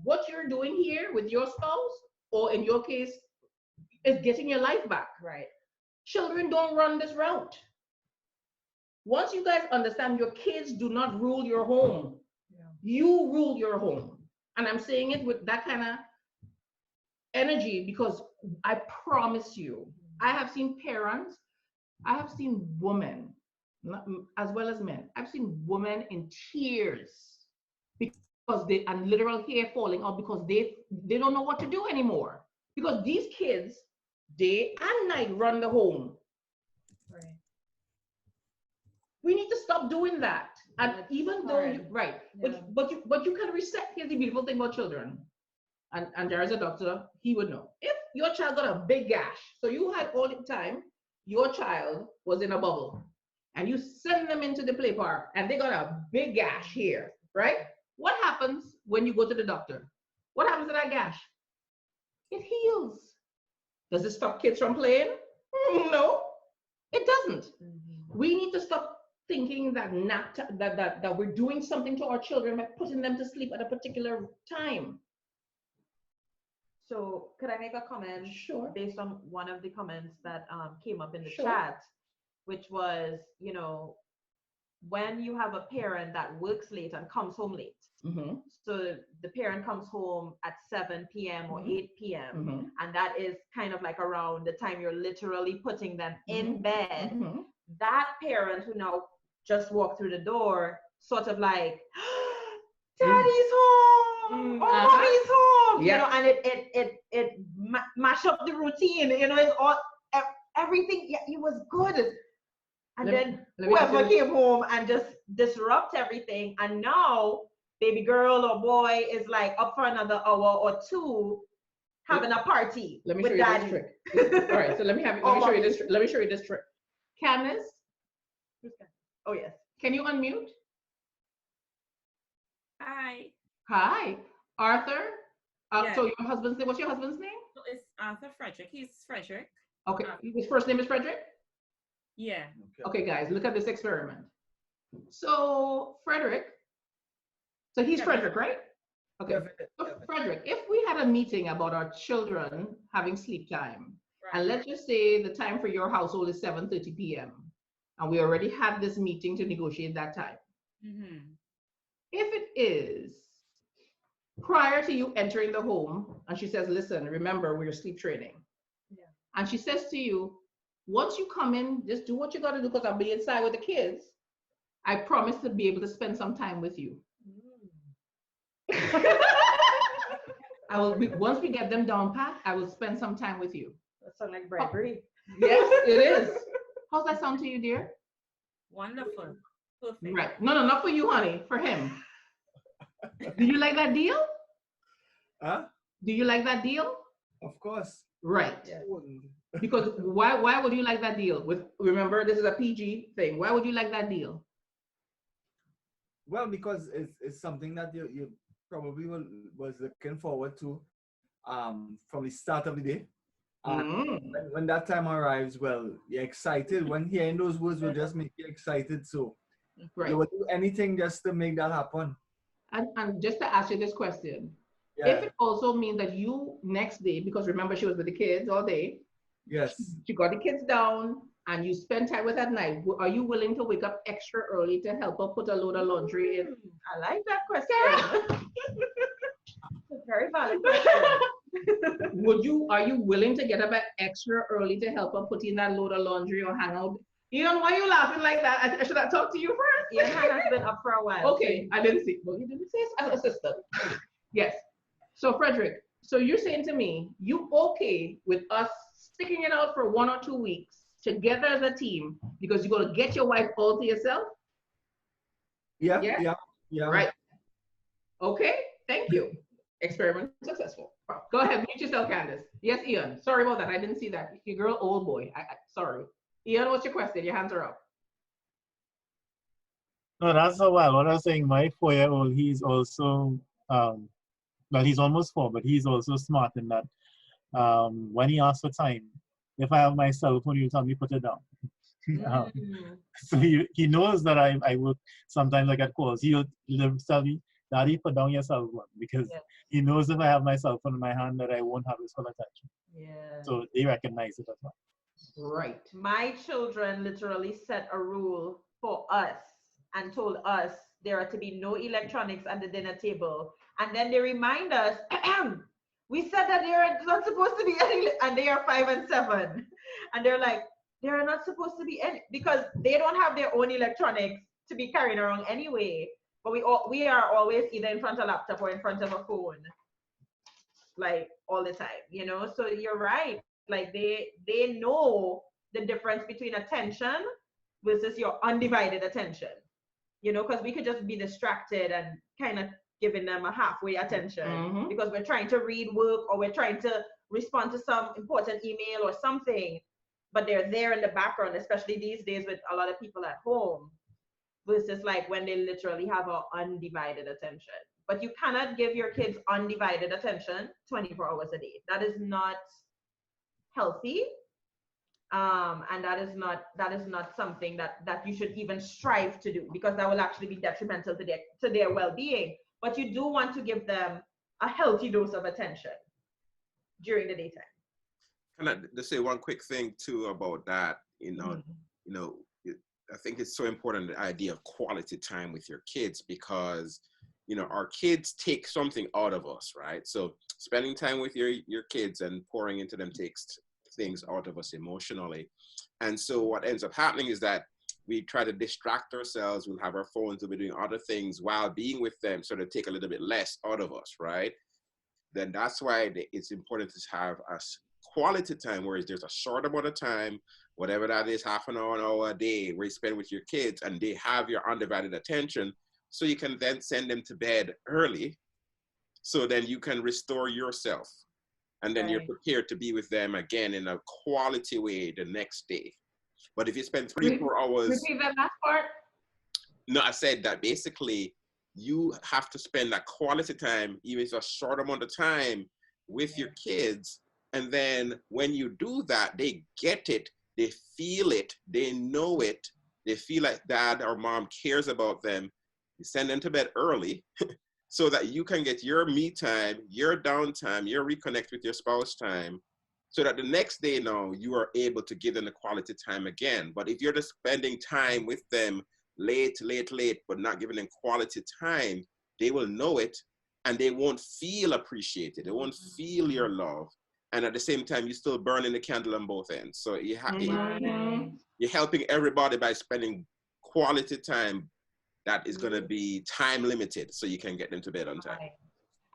What you're doing here with your spouse, or in your case, is getting your life back. Right. Children don't run this route. Once you guys understand your kids do not rule your home, you rule your home. And I'm saying it with that kind of energy because I promise you, I have seen parents, I have seen women, as well as men, I've seen women in tears because and literal hair falling out because they don't know what to do anymore. Because these kids, day and night run the home. Right. We need to stop doing that. And It's even hard. though right, Yeah. but you can reset. Here's the beautiful thing about children. And there is a doctor, he would know. If your child got a big gash, so you had all the time, your child was in a bubble, and you send them into the play park, and they got a big gash here, right? What happens when you go to the doctor? What happens to that gash? It heals. Does it stop kids from playing? No, it doesn't. We need to stop thinking that that we're doing something to our children by putting them to sleep at a particular time. So could I make a comment? Sure. Based on one of the comments that came up in the Sure. chat, which was, you know, when you have a parent that works late and comes home late. Mm-hmm. So the parent comes home at 7 p.m. or 8 p.m. Mm-hmm. and that is kind of like around the time you're literally putting them in Mm-hmm. bed. Mm-hmm. That parent who now just walked through the door, sort of like, Daddy's home, oh, mommy's home, you know, and it mash up the routine, you know, it's all everything. Yeah, it was good, and then whoever came home and just disrupt everything, and now baby girl or boy is like up for another hour or two having a party Let me with show you daddy. this trick. All right, so let me show you this. Let me show you this trick. Candace, oh yes, can you unmute? Hi. Hi, Arthur. Yeah. So your husband's name? What's your husband's name? So it's Arthur Frederick. He's Frederick. Okay, his first name is Frederick. Yeah. Okay, guys, look at this experiment. So Frederick. So he's Frederick, right? Okay. So Frederick, if we had a meeting about our children having sleep time, and let's just say the time for your household is 7:30 p.m., and we already had this meeting to negotiate that time. Mm-hmm. If it is prior to you entering the home, and she says, listen, remember, we're sleep training. Yeah. And she says to you, once you come in, just do what you got to do because I'll be inside with the kids. I promise to be able to spend some time with you. I will once we get them down pat, I will spend some time with you. That sounds like bribery. Yes, it is. How's that sound to you, dear? Wonderful. Perfect. Right. No, not for you, honey. For him. Do you like that deal? Huh? Do you like that deal? Of course. Right. Yeah. Because why would you like that deal? Remember, this is a PG thing. Why would you like that deal? Well, because it's something that you probably was looking forward to from the start of the day. When that time arrives, well, you're excited. When hearing those words will just make you excited. So you would do anything just to make that happen. And just to ask you this question, yeah. If it also means that you next day, because remember she was with the kids all day. Yes. She got the kids down and you spend time with her at night. Are you willing to wake up extra early to help her put a load of laundry in? I like that question. It's a very valid question. Are you willing to get up extra early to help her put in that load of laundry or hang out? Ian, why are you laughing like that? Should I talk to you first? Ian has been up for a while. Okay, I didn't see. Well, you didn't say as an assistant. Yes. So Frederick, so you're saying to me, you okay with us sticking it out for 1 or 2 weeks together as a team because you're going to get your wife all to yourself? Yeah. Right. Okay, thank you. Experiment successful. Go ahead, mute yourself, Candace. Yes, Ian. Sorry about that. I didn't see that. Your girl, old boy. Sorry. Ian, what's your question? Your hands are up. No, that's so well. What I was saying, my 4-year-old, he's also, well, he's almost 4, but he's also smart in that when he asks for time, if I have my cell phone, he'll tell me put it down. So he knows that I work, sometimes I get calls. He'll tell me, Daddy, put down your cell phone, because he knows if I have my cell phone in my hand that I won't have his full attention. Yeah. So they recognize it as well. Right. My children literally set a rule for us and told us there are to be no electronics at the dinner table. And then they remind us, we said that there are not supposed to be any, and they are 5 and 7. And they're like, there are not supposed to be any, because they don't have their own electronics to be carrying around anyway. But we are always either in front of a laptop or in front of a phone, like all the time, you know? So you're right. Like they know the difference between attention versus your undivided attention, you know, because we could just be distracted and kind of giving them a halfway attention because we're trying to read work or we're trying to respond to some important email or something, but they're there in the background, especially these days with a lot of people at home, versus like when they literally have an undivided attention. But you cannot give your kids undivided attention 24 hours a day. That is not healthy. And that is not something that you should even strive to do, because that will actually be detrimental to their well-being. But you do want to give them a healthy dose of attention during the daytime. Can I just say one quick thing too about that? Mhm. I think it's so important, the idea of quality time with your kids, because our kids take something out of us, right? So spending time with your kids and pouring into them takes things out of us emotionally. And so what ends up happening is that we try to distract ourselves. We'll have our phones, we'll be doing other things while being with them, so to take a little bit less out of us, right? Then that's why it's important to have a quality time, whereas there's a short amount of time, whatever that is, half an hour a day, where you spend with your kids, and they have your undivided attention. So you can then send them to bed early, so then you can restore yourself, and then you're Right. prepared to be with them again in a quality way the next day. But if you spend 3-4 hours, Repeat that last part. no, I said that basically you have to spend that quality time, even if it's a short amount of time, with your kids. And then when you do that, they get it, they feel it, they know it, they feel like dad or mom cares about them. You send them to bed early so that you can get your me time, your downtime, your reconnect with your spouse time, so that the next day now you are able to give them the quality time again. But if you're just spending time with them late, but not giving them quality time, they will know it and they won't feel appreciated. They won't feel your love. And at the same time, you're still burning the candle on both ends. So you're helping everybody by spending quality time that is going to be time limited, so you can get them to bed on time. Right.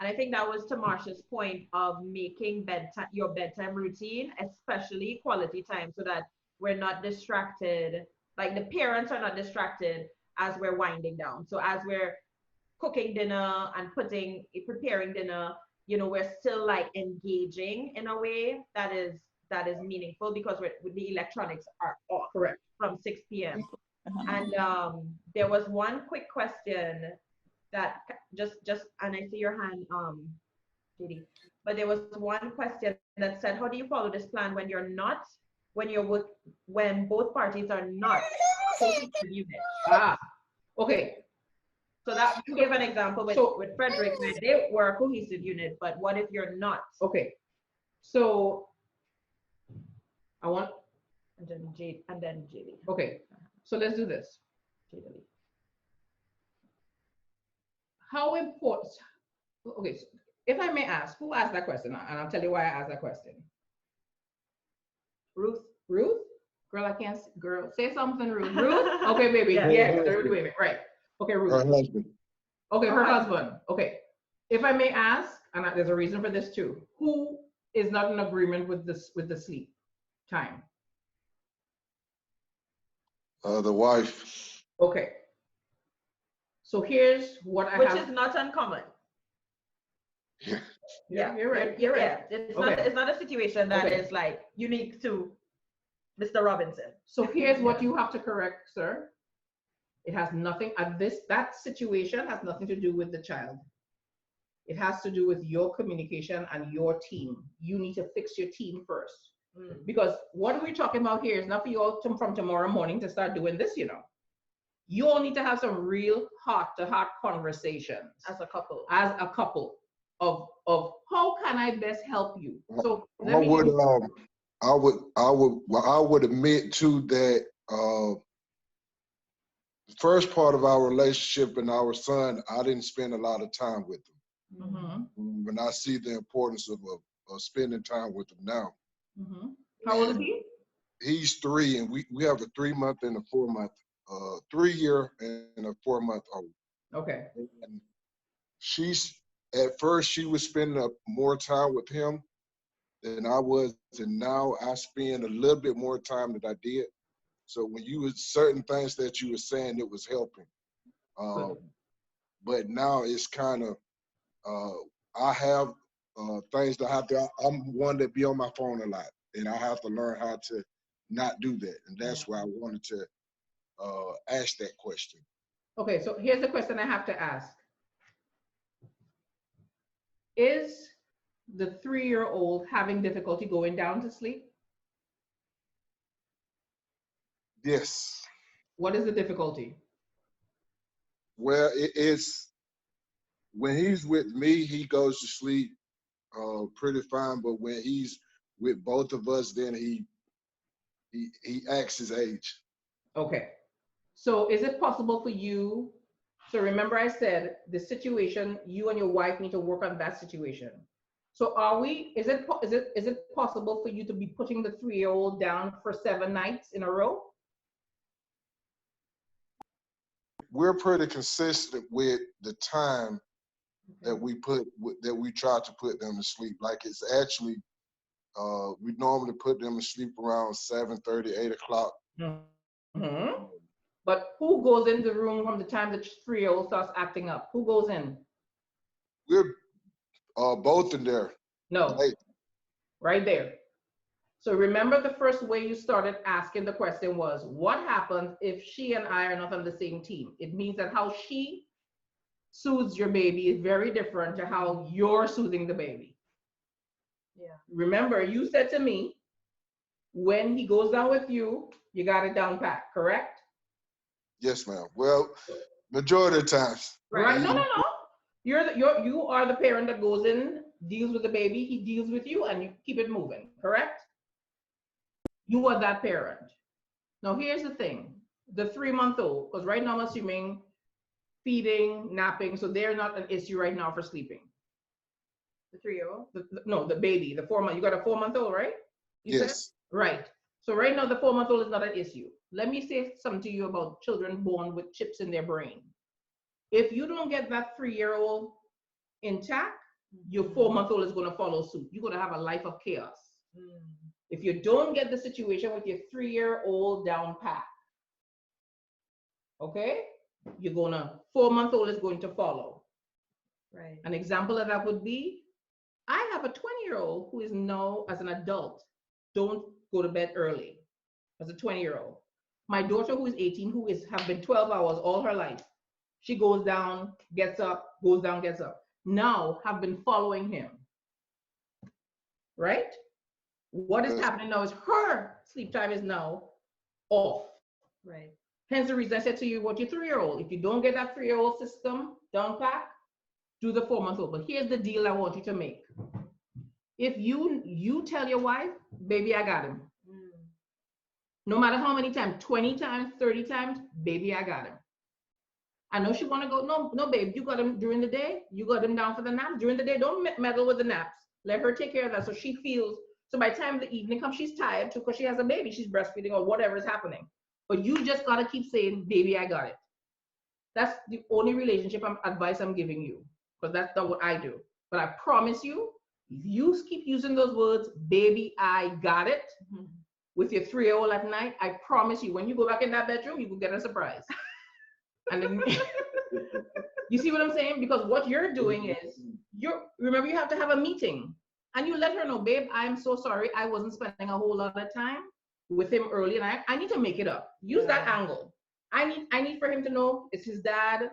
And I think that was to Marsha's point of making your bedtime routine, especially quality time, so that we're not distracted. Like the parents are not distracted as we're winding down. So as we're cooking dinner and preparing dinner, we're still like engaging in a way that is meaningful, because the electronics are off. Correct. From 6 p.m. And there was one quick question that just and I see your hand, Judy. But there was one question that said, how do you follow this plan when when both parties are not cohesive unit? Okay. So that you gave an example with Frederick, where they were a cohesive unit, but what if you're not? Okay. So I want. And then Judy. Okay. So let's do this. How important? Okay. So if I may ask, who asked that question? And I'll tell you why I asked that question. Ruth. Ruth? Girl, I can't. Girl, say something, Ruth. Ruth? Okay, baby. Yes. Ruth, wait. Right. Okay, Ruth. Her husband. Okay, her husband. Okay. If I may ask, and there's a reason for this too, who is not in agreement with the sleep time? The wife. Okay. So here's what I Which have. is not uncommon. Yeah, you're right. You're right. Yeah, it's not a situation that is like unique to Mr. Robinson. So here's what you have to correct, sir. It has nothing, that situation has nothing to do with the child. It has to do with your communication and your team. You need to fix your team first. Because what we're talking about here is not for you all from tomorrow morning to start doing this, You all need to have some real heart-to-heart conversations as a couple. Of how can I best help you? So I would admit too that the first part of our relationship and our son, I didn't spend a lot of time with him. And I see the importance of spending time with him now. How old is he? He's 3, and we have a 3-month and a 4-month, 3-year and a 4-month-old. Okay. And at first she was spending more time with him than I was, and now I spend a little bit more time than I did. So when you were certain things that you were saying, it was helping. But now it's kind of, I have things that I have to, I'm one that be on my phone a lot, and I have to learn how to not do that. And that's why I wanted to ask that question. Okay, so here's the question I have to ask. Is the 3-year-old having difficulty going down to sleep? Yes. What is the difficulty? Well, it's when he's with me, he goes to sleep pretty fine. But when he's with both of us, then he acts his age. Okay. So is it possible for you? So remember I said the situation, you and your wife need to work on that situation. So is it possible for you to be putting the 3-year-old down for 7 nights in a row? We're pretty consistent with the time that we try to put them to sleep. Like it's actually we normally put them to sleep around 7:30, 8 o'clock. Mm-hmm. But who goes in the room from the time the 3-year-old starts acting up? Who goes in? We're both in there. No, Hey, right there. So remember the first way you started asking the question was, what happens if she and I are not on the same team? It means that how she soothes your baby is very different to how you're soothing the baby. Yeah. Remember, you said to me, when he goes down with you, you got it down pat, correct? yes, ma'am. Well, majority of the times. Right. No. You are the parent that goes in, deals with the baby, he deals with you, and you keep it moving, correct? You are that parent. Now here's the thing. The 3-month-old, because right now I'm assuming feeding, napping, so they're not an issue right now for sleeping. The 3-year-old? No, the baby, the 4-month. You got a 4-month-old, right? You Yes. said? Right. So right now the 4-month-old is not an issue. Let me say something to you about children born with chips in their brain. If you don't get that 3-year-old intact, your 4-month-old is going to follow suit. You're going to have a life of chaos. If you don't get the situation with your 3-year-old down pat, okay, 4-month-old is going to follow. Right. An example of that would be, I have a 20-year-old who is now, as an adult, don't go to bed early, as a 20-year-old. My daughter, who is 18, have been 12 hours all her life. She goes down, gets up, goes down, gets up. Now have been following him, right? What is happening now is her sleep time is now off. Right. Hence the reason I said to you, what your 3-year-old, if you don't get that 3-year-old system down pat, do the 4-month-old. But here's the deal I want you to make. If you tell your wife, baby, I got him. No matter how many times, 20 times, 30 times, baby, I got him. I know she want to go, no, babe, you got him during the day. You got him down for the naps. During the day, don't meddle with the naps. Let her take care of that so she feels, so by the time the evening comes, she's tired too because she has a baby, she's breastfeeding or whatever is happening. But you just got to keep saying, baby, I got it. That's the only relationship advice I'm giving you, because that's not what I do. But I promise you, if you keep using those words, baby, I got it, with your 3-year-old at night, I promise you, when you go back in that bedroom, you will get a surprise. And then, you see what I'm saying? Because what you're doing is, remember you have to have a meeting, and you let her know, babe, I'm so sorry, I wasn't spending a whole lot of time with him early, and I need to make it up. Use that angle. I need for him to know it's his dad.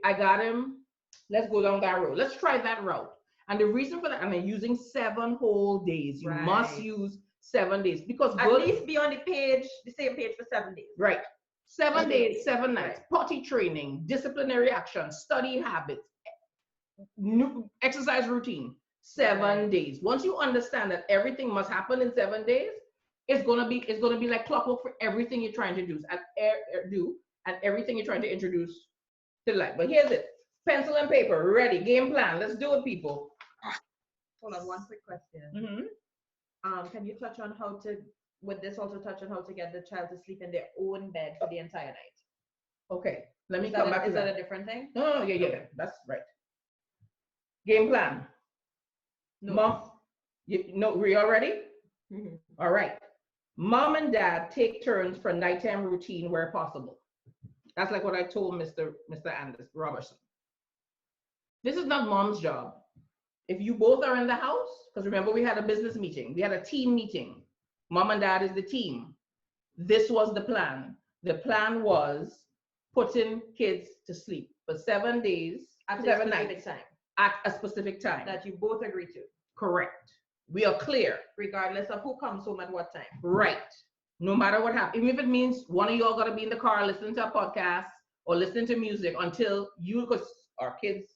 I got him. Let's go down that road. Let's try that route. And the reason for that, I'm using 7 whole days. You must use 7 days, because at least be on the same page for 7 days. Right. 7 days, 7 nights, potty training, disciplinary action, study habits, new exercise routine, 7 days. Once you understand that everything must happen in 7 days, it's gonna be like clockwork for everything you're trying to do and everything you're trying to introduce to life. But here's it: pencil and paper, ready, game plan. Let's do it, people. Hold on, one quick question. Can you touch on would this also touch on how to get the child to sleep in their own bed for the entire night? Okay, let me come back to that. Is that a different thing? Oh, yeah, that's right. Game plan. No. Mom, we all ready? All right. Mom and dad take turns for nighttime routine where possible. That's like what I told Mr. Anders Robertson. This is not mom's job. If you both are in the house, because remember we had a business meeting, we had a team meeting. Mom and dad is the team. This was the plan. The plan was putting kids to sleep for 7 days, at 7 a specific nights, time. at a specific time. That you both agree to. Correct. We are clear. Regardless of who comes home at what time. Right. No matter what happens, even if it means one of y'all gotta be in the car listening to a podcast or listening to music until you, because our kids,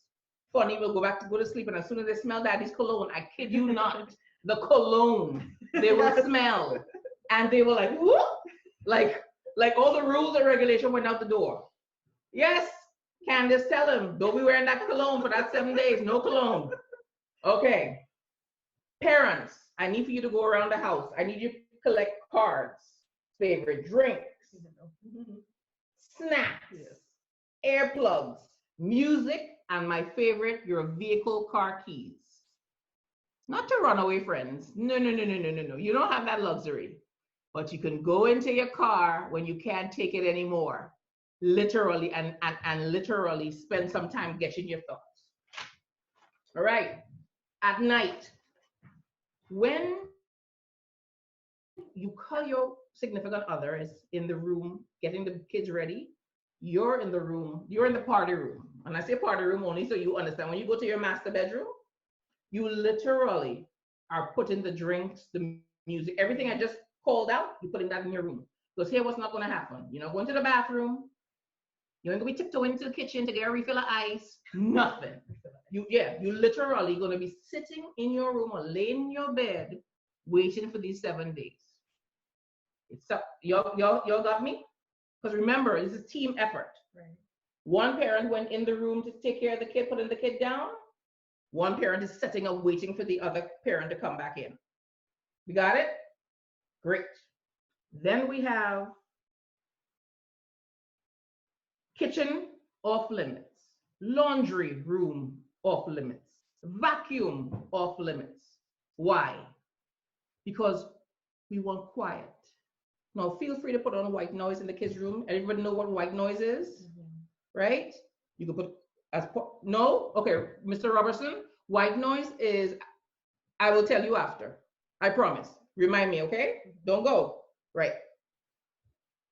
funny, will go to sleep, and as soon as they smell daddy's cologne, I kid you not, the cologne they will smell, and they will like, whoop, like all the rules and regulation went out the door. Yes, Candace, tell him, don't be wearing that cologne for that 7 days, no cologne. Okay. Parents, I need for you to go around the house. I need you to collect cards, favorite drinks, snacks, earplugs, music, and my favorite, your vehicle car keys. Not to run away, friends. No. You don't have that luxury. But you can go into your car when you can't take it anymore. Literally, and literally spend some time getting your thoughts. All right. At night, when you call your significant other is in the room getting the kids ready, you're in the room, you're in the party room. And I say party room only so you understand. When you go to your master bedroom, you literally are putting the drinks, the music, everything I just called out, you're putting that in your room. Because here, what's not going to happen? You're not going to the bathroom. You ain't going to be tiptoeing to the kitchen to get a refill of ice. Nothing. You literally going to be sitting in your room or laying in your bed waiting for these 7 days. It's up. Y'all got me? Because remember, this is team effort. Right. One parent went in the room to take care of the kid, putting the kid down. One parent is sitting up waiting for the other parent to come back in. You got it? Great. Then we have kitchen off limits, laundry room off limits, vacuum off limits. Why? Because we want quiet. Now, feel free to put on white noise in the kids' room. Everybody know what white noise is, right? You can put no? Okay, Mr. Robertson, white noise is, I will tell you after. I promise. Remind me, okay? Don't go. Right.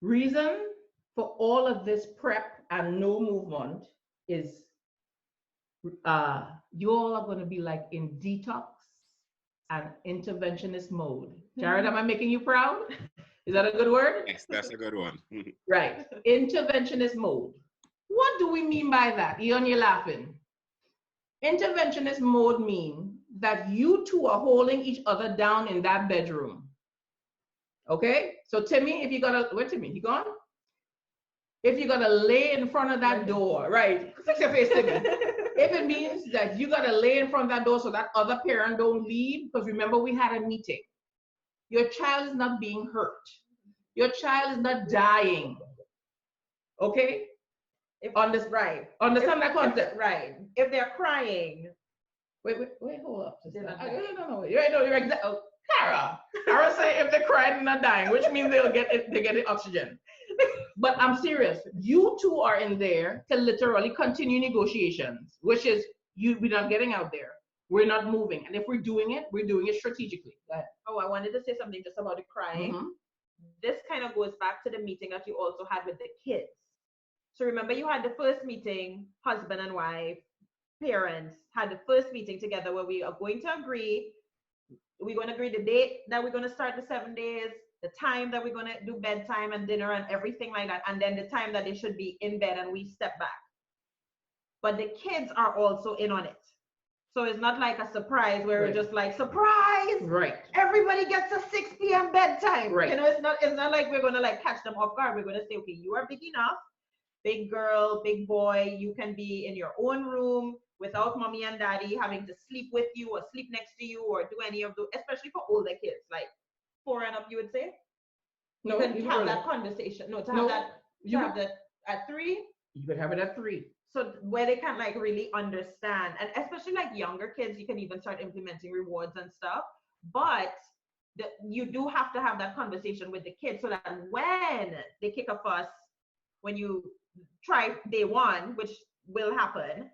Reason for all of this prep and no movement is you all are going to be like in detox and interventionist mode. Jared, am I making you proud? Is that a good word? Yes, that's a good one. Right. Interventionist mode. What do we mean by that? Ian, you're laughing. Interventionist mode means that you two are holding each other down in that bedroom. Okay? So Timmy, if you gotta, where Timmy? He gone? If you're gonna lay in front of that door, right? Fix your face, Timmy. If it means that you gotta lay in front of that door so that other parent don't leave, because remember we had a meeting. Your child is not being hurt. Your child is not dying. Okay? Right. Understand that concept? Right. If they're crying. Wait, hold up. No. You're exactly. Oh, Cara say if they're crying and not dying, which means they get the oxygen. But I'm serious. You two are in there to literally continue negotiations, which is we're not getting out there. We're not moving. And if we're doing it strategically. Go ahead. Oh, I wanted to say something just about the crying. Mm-hmm. This kind of goes back to the meeting that you also had with the kids. So remember you had the first meeting, husband and wife, parents had the first meeting together where we are going to agree. We're going to agree the date that we're going to start the 7 days, the time that we're going to do bedtime and dinner and everything like that, and then the time that they should be in bed, and we step back. But the kids are also in on it. So it's not like a surprise where we're just like, surprise! Right. Everybody gets a 6 p.m. bedtime. Right. You know, it's not like we're going to like catch them off guard. We're going to say, okay, you are big enough, big girl, big boy, you can be in your own room without mommy and daddy having to sleep with you or sleep next to you or do any of those, especially for older kids, like 4 and up, you would say? No, you can have that conversation. No, to have that at 3. You could have it at 3. So where they can like really understand, and especially like younger kids, you can even start implementing rewards and stuff. But you do have to have that conversation with the kids so that when they kick a fuss, when you try day 1, which will happen,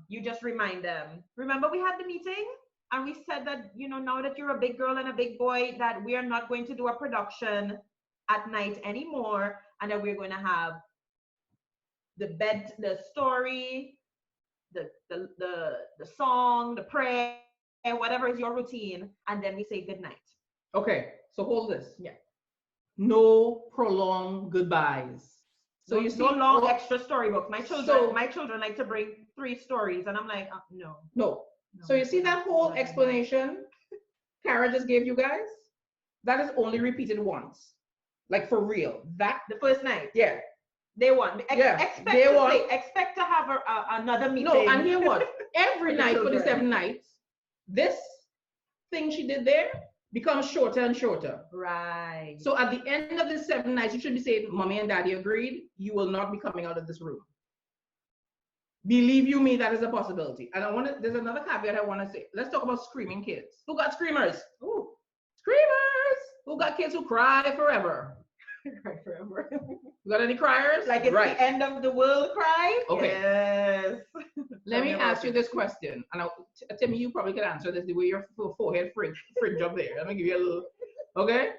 you just remind them, remember we had the meeting and we said that, you know, now that you're a big girl and a big boy, that we are not going to do a production at night anymore, and that we're going to have the story, the song, the prayer, whatever is your routine, and then we say good night. Okay, so hold this. Yeah. no prolonged goodbyes. So you see, no long extra storybooks. My children like to bring 3 stories, and I'm like, no. So you see that whole explanation Kara just gave you guys? That is only repeated once. Like for real. That the first night. Yeah. Day one. Expect to have another meeting. No, and hear what? Every night for the 7 nights, this thing she did there becomes shorter and shorter. Right. So at the end of the 7 nights, you should be saying, Mommy and Daddy agreed, you will not be coming out of this room. Believe you me, that is a possibility. And there's another caveat I want to say. Let's talk about screaming kids. Who got screamers? Ooh, screamers! Who got kids who cry forever? Cry forever. You got any criers? Like it's the end of the world cry? Okay. Yes. Let me ask you this question. And Timmy, you probably can answer this the way your forehead fringe up there. Let me give you a little, okay?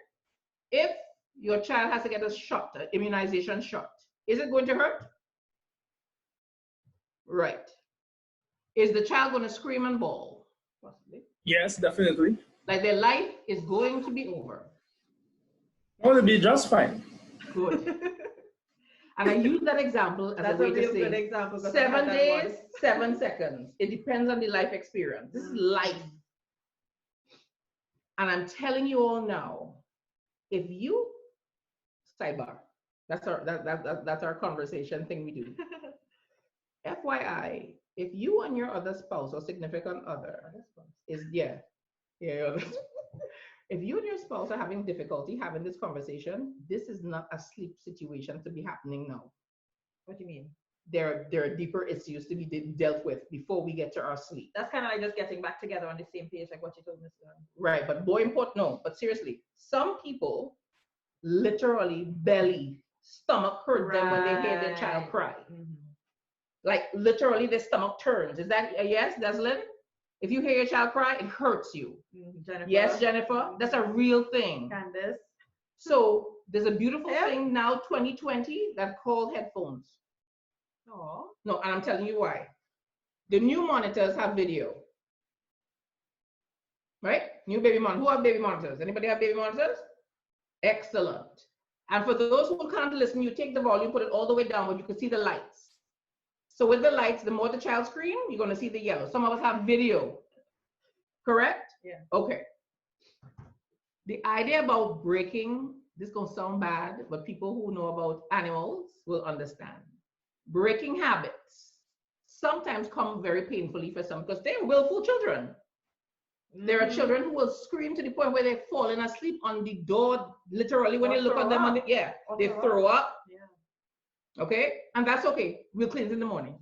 If your child has to get a shot, an immunization shot, is it going to hurt? Right. Is the child going to scream and bawl? Possibly. Yes, definitely. Like their life is going to be over. Oh, it'll be just fine. Good. And I use that example as a way to say, good example, 7 days, 7 seconds. It depends on the life experience. This is life. And I'm telling you all now, if you, sidebar, that's our conversation thing we do. FYI, if you and your other spouse or significant other if you and your spouse are having difficulty having this conversation, this is not a sleep situation to be happening now. What do you mean? There are deeper issues to be dealt with before we get to our sleep. That's kind of like just getting back together on the same page, like what you told me. Right, but more important, no, but seriously, some people literally belly, stomach hurt them when they hear their child cry. Mm-hmm. Like literally their stomach turns. Is that a yes, Deslin? If you hear your child cry, it hurts you. Jennifer. Yes, Jennifer, that's a real thing. Candace. So there's a beautiful thing now, 2020, that's called headphones. Oh. No, and I'm telling you why. The new monitors have video. Right? New baby monitor. Who have baby monitors? Anybody have baby monitors? Excellent. And for those who can't listen, you take the volume, put it all the way down where you can see the lights. So with the lights, the more the child screams, you're going to see the yellow. Some of us have video. Correct? Yeah. Okay. The idea about breaking, this is going to sound bad, but people who know about animals will understand. Breaking habits sometimes come very painfully for some because they're willful children. There are children who will scream to the point where they're falling asleep on the door, literally when you look at them, they throw up. Yeah. Okay? And that's okay. We'll clean it in the morning.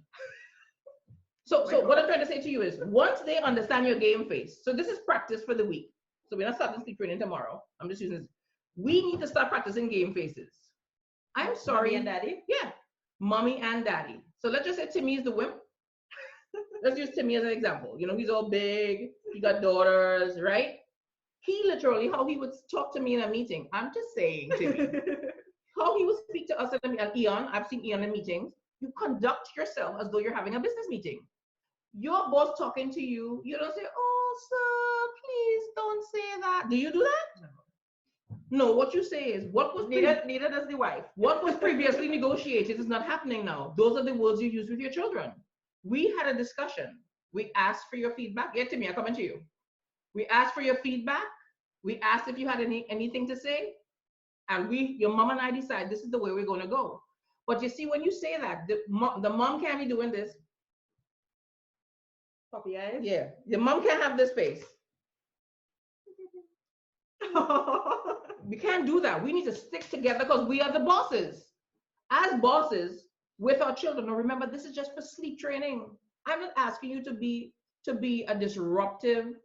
So what I'm trying to say to you is once they understand your game face, so this is practice for the week. So we're not starting sleep training tomorrow. I'm just using this. We need to start practicing game faces. I'm sorry. Mommy and daddy? Yeah. Mommy and daddy. So let's just say Timmy is the wimp. Let's use Timmy as an example. You know, he's all big. He got daughters, right? He literally, how he would talk to me in a meeting. I'm just saying, Timmy. How he would speak to us in a meeting. And Eon, I've seen Eon in meetings. You conduct yourself as though you're having a business meeting. Your boss talking to you, you don't say, oh, sir, please don't say that. Do you do that? No, what you say is, what was neither does the wife. What was previously negotiated is not happening now. Those are the words you use with your children. We had a discussion. We asked for your feedback. Yeah, Timmy, I'm coming to you. We asked for your feedback. We asked if you had anything to say. And your mom and I decide this is the way we're going to go. But you see, when you say that, the mom can't be doing this. Puppy eyes? Yeah, the mom can't have this face. We can't do that. We need to stick together because we are the bosses. As bosses with our children. Now remember, this is just for sleep training. I'm not asking you to be a disruptive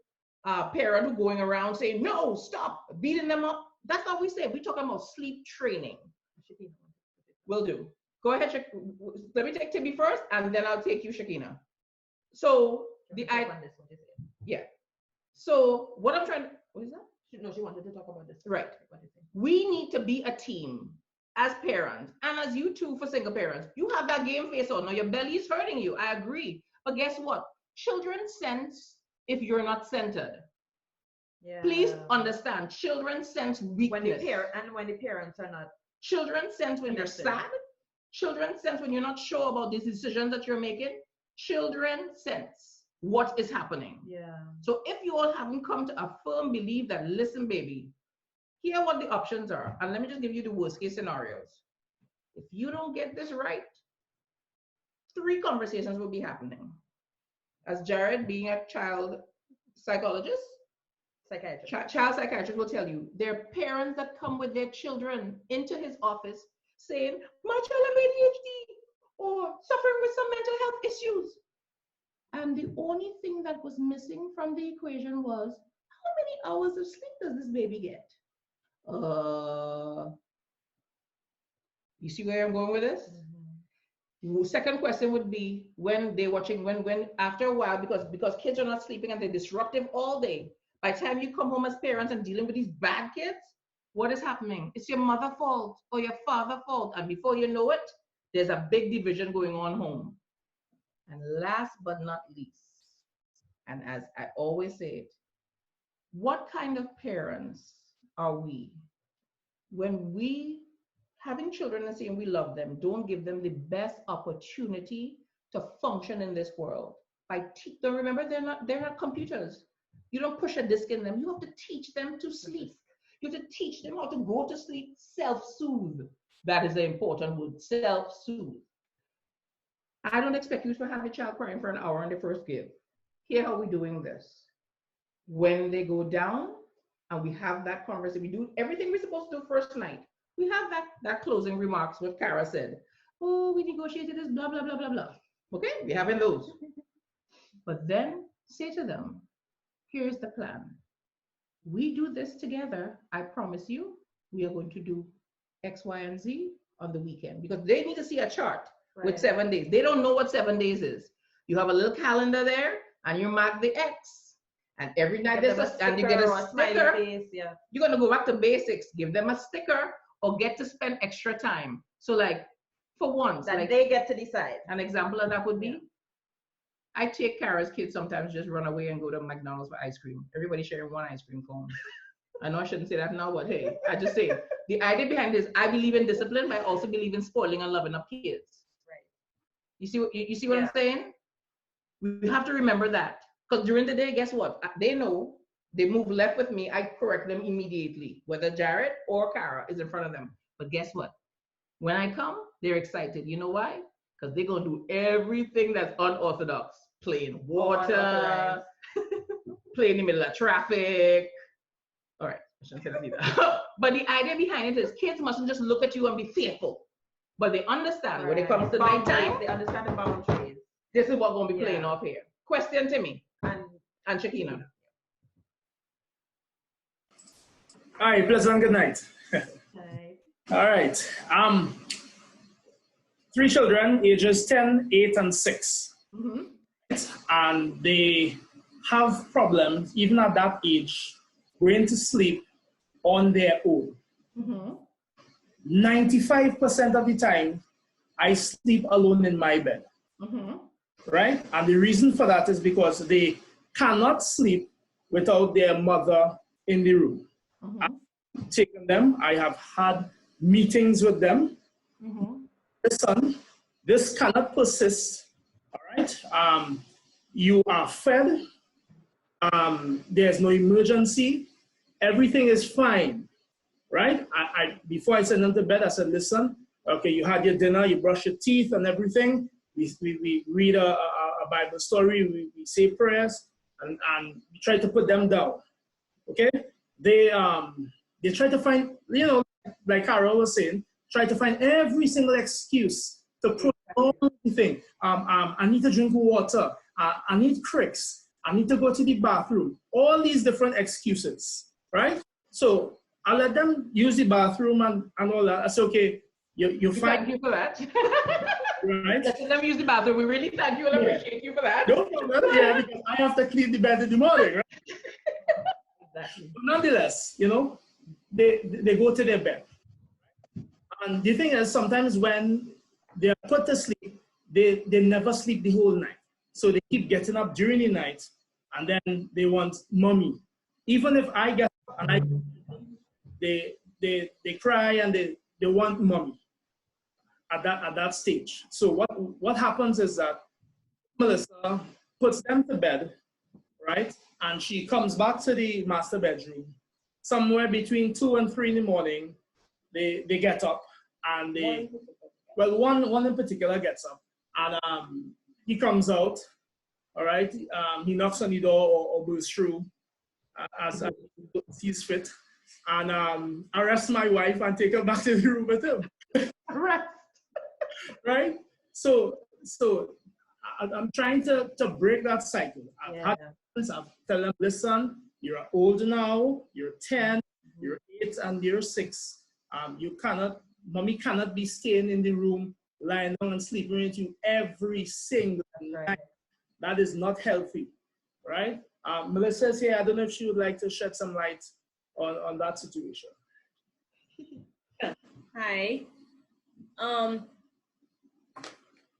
parent who going around saying, no, stop, beating them up. That's not what we say. We're talking about sleep training. Will do. Go ahead, let me take Timmy first, and then I'll take you, Shakina. So yeah. So what I'm trying to, what is that? No, she wanted to talk about this. Right. We need to be a team as parents, and as you too for single parents. You have that game face on. Now your belly is hurting you. I agree. But guess what? Children sense if you're not centered. Yeah. Please understand, children sense weakness. When the parents are not. Children sense when you're Connected. sad. Children sense when you're not sure about these decisions that you're making. Children sense what is happening. Yeah. So if you all haven't come to a firm belief that, listen, baby, here are what the options are. And let me just give you the worst case scenarios. If you don't get this right, 3 conversations will be happening. As Jared, being a child psychologist, child psychiatrist will tell you, there are parents that come with their children into his office saying, my child has ADHD or suffering with some mental health issues. And the only thing that was missing from the equation was, how many hours of sleep does this baby get? You see where I'm going with this? Second question would be when they're watching, when after a while, because kids are not sleeping and they're disruptive all day. By the time you come home as parents and dealing with these bad kids, what is happening? It's your mother's fault or your father's fault. And before you know it, there's a big division going on home. And last but not least, and as I always say it, what kind of parents are we when we, having children and saying we love them, don't give them the best opportunity to function in this world? Don't remember, they're not computers. You don't push a disc in them. You have to teach them to sleep. You have to teach them how to go to sleep, self-soothe. That is the important word, self-soothe. I don't expect you to have a child crying for an hour on the first give. Here how we're doing this. When they go down and we have that conversation, we do everything we're supposed to do first night. We have that closing remarks, what Kara said. Oh, we negotiated this, blah, blah, blah, blah, blah. Okay, we're having those. But then say to them, here's the plan. We do this together. I promise you, we are going to do X, Y, and Z on the weekend. Because they need to see a chart with 7 days. They don't know what 7 days is. You have a little calendar there and you mark the X. And every night there's and you get a sticker. Yeah. You're going to go back to basics. Give them a sticker or get to spend extra time. So like for once. That like, they get to decide. An example of that would be, I take Kara's kids sometimes just run away and go to McDonald's for ice cream. Everybody sharing one ice cream cone. I know I shouldn't say that now, but hey, I just say the idea behind this, I believe in discipline, but I also believe in spoiling and loving up kids. Right. You see what I'm saying? We have to remember that. Because during the day, guess what? They know they move left with me, I correct them immediately, whether Jared or Kara is in front of them. But guess what? When I come, they're excited. You know why? Because they're going to do everything that's unorthodox. Play in water, play in the middle of traffic. All right, I shouldn't say that either. But the idea behind it is kids mustn't just look at you and be fearful. But they understand when it comes to nighttime, they understand the boundaries. This is what's going to be playing off here. Question to me and Shakina. All right, pleasant good night. All right. 3 children, ages 10, 8, and 6. Mm-hmm. And they have problems, even at that age, going to sleep on their own. Mm-hmm. 95% of the time, I sleep alone in my bed. Mm-hmm. Right? And the reason for that is because they cannot sleep without their mother in the room. Mm-hmm. I've taken them, I have had meetings with them. Mm-hmm. Listen, this cannot persist. All right? You are fed. There's no emergency. Everything is fine. Right? Before I sent them to bed, I said, listen, okay, you had your dinner, you brush your teeth and everything. We read a Bible story, we say prayers, and we try to put them down. Okay? They try to find, like Carol was saying, try to find every single excuse to prolong everything. I need to drink water. I need cricks. I need to go to the bathroom. All these different excuses, right? So I let them use the bathroom and all that. I say, okay, you find. Thank you for that. Right? Let me use the bathroom. We really thank you and appreciate you for that. No problem. Yeah, because I have to clean the bed in the morning, right? Exactly. But nonetheless, they go to their bed. And the thing is, sometimes when they're put to sleep, they never sleep the whole night. So they keep getting up during the night, and then they want mommy even if I get up and they cry and they want mommy at that stage. So what happens is that Melissa puts them to bed, right? And she comes back to the master bedroom. Somewhere between 2 and 3 in the morning, they get up and one in particular gets up and he comes out, all right? He knocks on the door or goes through as he sees fit. And arrest my wife and take her back to the room with him. Right? So I'm trying to break that cycle. I've tell them, listen, you're older now, you're 10, you're 8, and you're 6. Mommy cannot be staying in the room, lying down and sleeping with you every single night. That is not healthy, right? Melissa's here. I don't know if she would like to shed some light on that situation. Hi.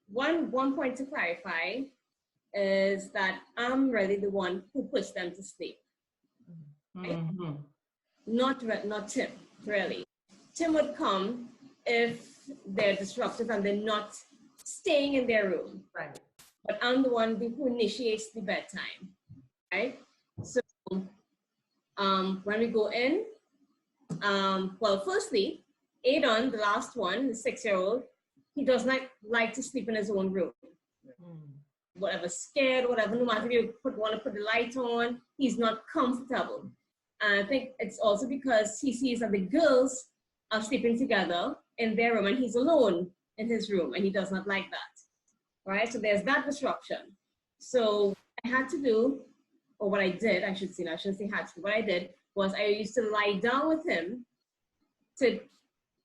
One point to clarify is that I'm really the one who puts them to sleep. Right? Not Tim, really. Tim would come if they're disruptive and they're not staying in their room. Right. But I'm the one who initiates the bedtime. Right? So when we go in, well, firstly, Aidan, the last one, the 6-year-old, he does not like to sleep in his own room. Whatever, scared, whatever, no matter if you want to put the light on, he's not comfortable. And I think it's also because he sees that the girls are sleeping together in their room and he's alone in his room and he does not like that, right? So there's that disruption. So what I had to do, or what I did, I shouldn't say had to, what I did was I used to lie down with him to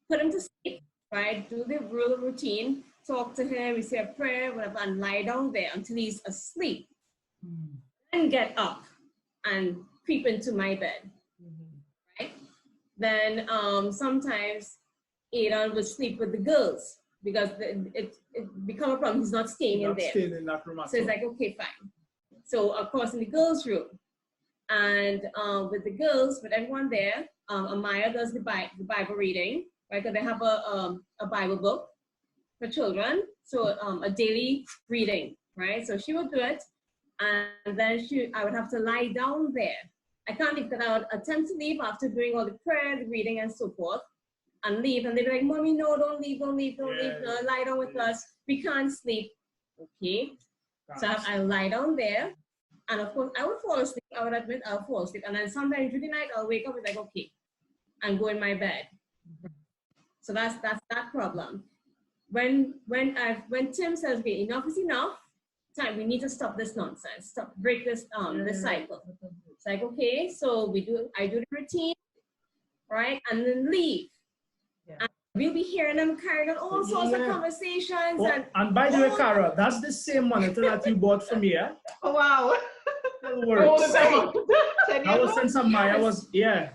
put him to sleep, right? Do the routine, talk to him, we say a prayer, whatever, and lie down there until he's asleep. And get up and creep into my bed, right? Then sometimes Aidan would sleep with the girls because it become a problem. He's not staying in there. Staying in that room. So it's like, okay, fine. So of course in the girls' room, and with the girls, with everyone there, Amaya does the Bible reading, right? Because they have a Bible book for children, so a daily reading, right? So she would do it, and then I would have to lie down there. I can't leave because I would attempt to leave after doing all the prayer, the reading, and so forth, and leave, and they'd be like, "Mommy, no, don't leave, lie down with us. We can't sleep." Okay, so I lie down there, and of course I would fall asleep. I would admit I'll fall asleep, and then sometimes through the night I'll wake up and like, okay, and go in my bed. So that's that problem. When Tim says, okay, enough is enough, time, we need to stop this nonsense, break this this cycle. It's like, okay, so I do the routine, right, and then leave. And we'll be hearing them carrying on all sorts of conversations. Oh, and by the way, Cara, that's the same monitor that you bought for me, eh? Oh, wow. That was since Maya was, Yeah,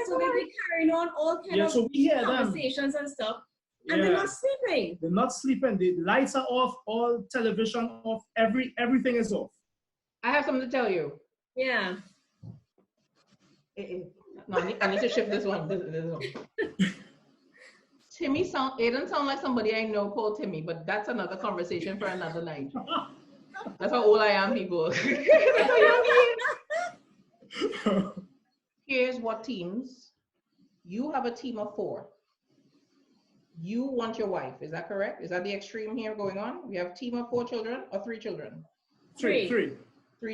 so they'll be carrying on all kinds so of we hear conversations and stuff. And they're not sleeping. They're not sleeping. The lights are off, all television off, everything is off. I have something to tell you. Yeah. No, I need to shift this one. This one. Aidan sound like somebody I know called Timmy, but that's another conversation for another night. That's how old I am, people. Here's what teams. You have a team of 4. You want your wife, is that correct? Is that the extreme here going on? We have a team of 4 children or 3 children? 3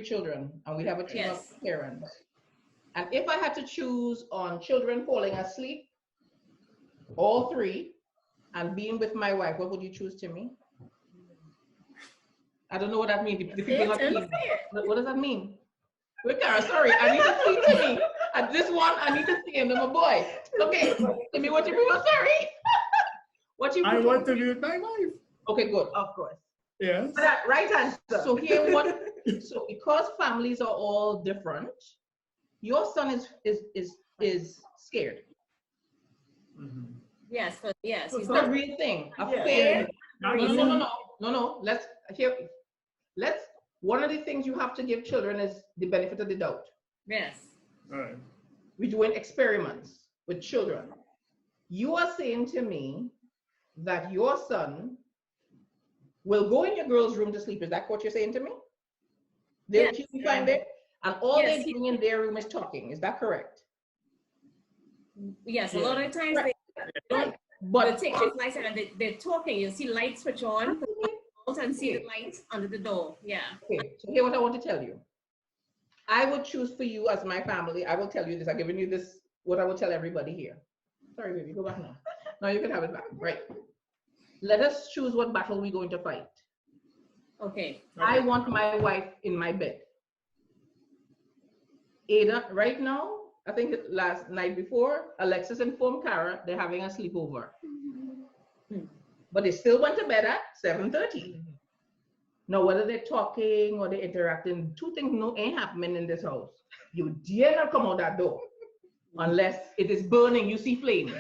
children, and we have a team of parents. And if I had to choose on children falling asleep, all 3, and being with my wife, what would you choose, Timmy? I don't know what that means. The people not keen. What does that mean? Wait, Cara, sorry, I need to see Timmy. At this one, I need to see him. I'm a boy. Okay, Timmy, what you prefer? Sorry. What you prefer? I want to be with my wife. Okay, good. Of course. Yes. Right answer. So so because families are all different, your son is scared. Yes, but yes. It's a real thing. Fear. No. Let's one of the things you have to give children is the benefit of the doubt. Yes. All right. We're doing experiments with children. You are saying to me that your son will go in your girl's room to sleep. Is that what you're saying to me? They'll keep you fine there, and all they're doing in their room is talking. Is that correct? Yes, a lot of times Right. they But take this lights and they're talking. You see lights switch on, out and see the lights under the door. Yeah. Okay, so here's what I want to tell you. I would choose for you as my family. I will tell you this. I've given you this, what I will tell everybody here. Sorry, baby, go back now. No, you can have it back. Right. Let us choose what battle we're going to fight. Okay. I want my wife in my bed. Ada, right now, I think last night before, Alexis informed Cara they're having a sleepover. But they still went to bed at 7:30. Now, whether they're talking or they're interacting, two things ain't happening in this house. You dare not come out that door unless it is burning, you see flames.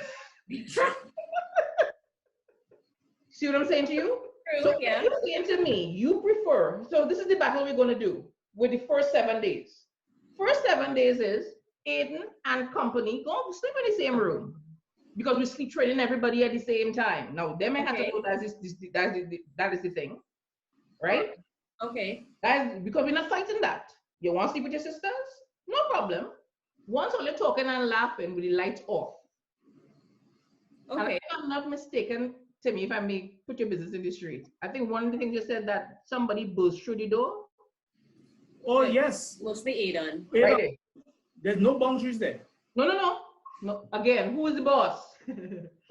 See what I'm saying to you? True, So yeah. you're saying to me, you prefer, so this is the battle we're going to do with the first 7 days. First 7 days is Aiden and company go sleep in the same room because we sleep training everybody at the same time. Now, they may have to know that is the thing, right? Okay. That's because we're not fighting that. You want to sleep with your sisters? No problem. Once all you're talking and laughing with the lights off. Okay. And if I'm not mistaken, Timmy, if I may put your business in the street, I think one of the things you said that somebody burst through the door. Oh, yes. Mostly Aiden. Right. There's no boundaries there. No. Again, who is the boss?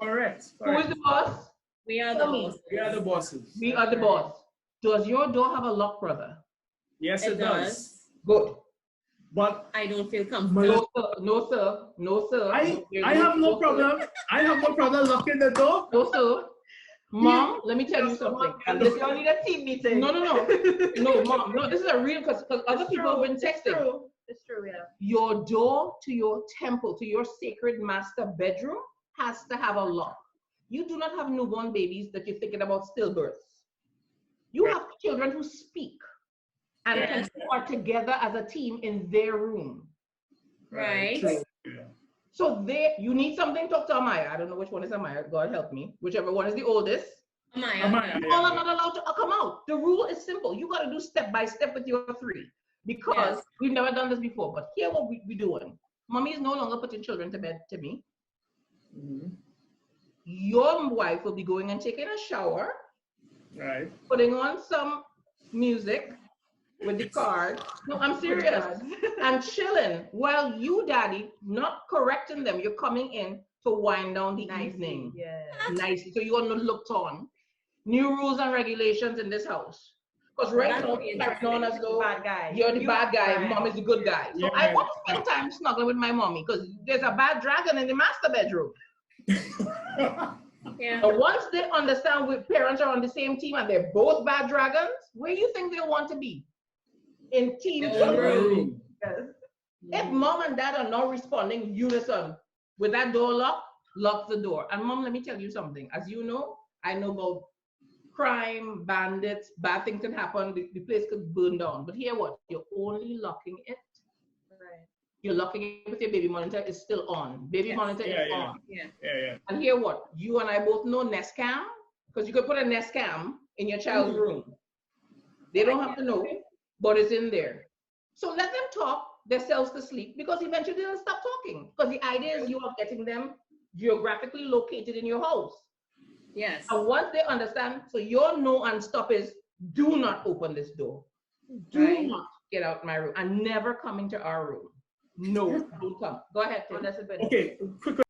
Correct. Who is the boss? We are the bosses. We are the bosses. We are the boss. Does your door have a lock, brother? Yes, it does. Good. But I don't feel comfortable. No, sir. I have no problem. I have no problem locking the door. No, sir. Mom, let me tell you something. And this You need a team meeting. No, Mom. No, this is a real, because other people have been texting. It's true, yeah. Your door to your temple, to your sacred master bedroom has to have a lock. You do not have newborn babies that you're thinking about stillbirths. You have children who speak and who are together as a team in their room. Right. So you need something, talk to Amaya. I don't know which one is Amaya, God help me. Whichever one is the oldest. Amaya. You all are not allowed to come out. The rule is simple. You got to do step by step with your 3. Because we've never done this before. But here what we're doing. Mommy is no longer putting children to bed to me. Your wife will be going and taking a shower. Right. Putting on some music with the card. No, I'm serious. And chilling while you, daddy, not correcting them. You're coming in to wind down the evening. Yeah. Nicely. So you are not looked on. New rules and regulations in this house. Because right now, it's known as though you're the bad guy, mom is the good guy. So I want to spend time snuggling with my mommy because there's a bad dragon in the master bedroom. But once they understand we parents are on the same team and they're both bad dragons, where do you think they want to be? In team room. If mom and dad are not responding unison with that door lock the door. And mom, let me tell you something. As you know, I know about crime, bandits, bad things can happen, the place could burn down. But here what? You're only locking it. Right. You're locking it with your baby monitor is still on. Baby monitor is on. Yeah. And here what? You and I both know Nest Cam, because you could put a Nest Cam in your child's room. They don't have to know, but it's in there. So let them talk themselves to sleep because eventually they'll stop talking. Because the idea is you are getting them geographically located in your house. Yes. And once they understand, so your no and stop is do not open this door. Do not get out my room and never come into our room. No, don't come. Go ahead. Okay, quick.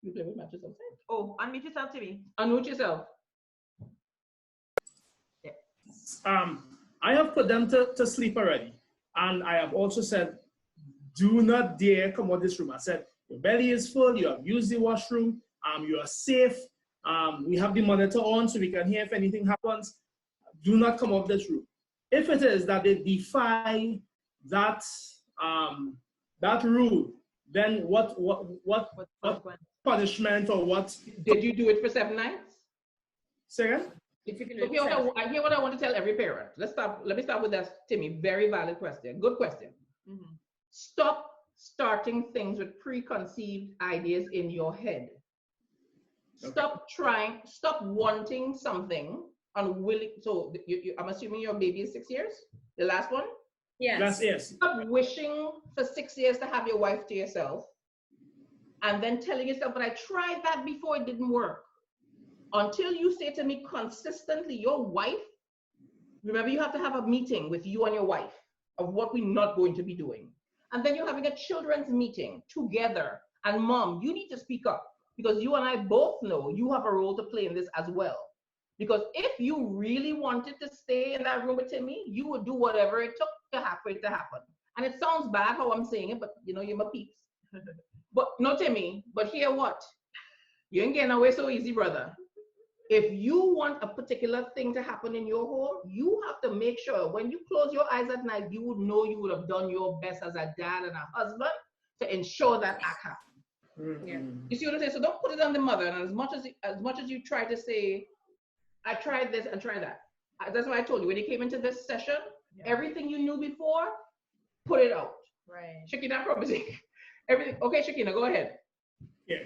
You play with matches outside. Oh, unmute yourself, Timmy. Unmute yourself. I have put them to sleep already. And I have also said, do not dare come out this room. I said, your belly is full, you have used the washroom, you are safe. We have the monitor on so we can hear if anything happens. Do not come out this room. If it is that they defy that rule, then what punishment or what? Did you do it for 7 nights? Say again? I hear what I want to tell every parent. Let me start with that, Timmy. Very valid question. Good question. Stop starting things with preconceived ideas in your head. Stop wanting something unwilling. So I'm assuming your baby is 6 years, the last one? Yes. Last years. Stop wishing for 6 years to have your wife to yourself and then telling yourself, but I tried that before, it didn't work. Until you say to me consistently, your wife, remember you have to have a meeting with you and your wife of what we're not going to be doing. And then you're having a children's meeting together. And mom, you need to speak up because you and I both know you have a role to play in this as well. Because if you really wanted to stay in that room with Timmy, you would do whatever it took for it to happen. And it sounds bad how I'm saying it, but you know, you're my peeps. But no, Timmy, but hear what? You ain't getting away so easy, brother. If you want a particular thing to happen in your home, you have to make sure when you close your eyes at night, you would know you would have done your best as a dad and a husband to ensure that happens. Yeah. You see what I'm saying? So don't put it on the mother. And as much as you try to say, I tried this and tried that. That's why I told you when you came into this session, everything you knew before, put it out. Right. Shakina, promising. Everything. Okay, Shakina, go ahead. Yeah.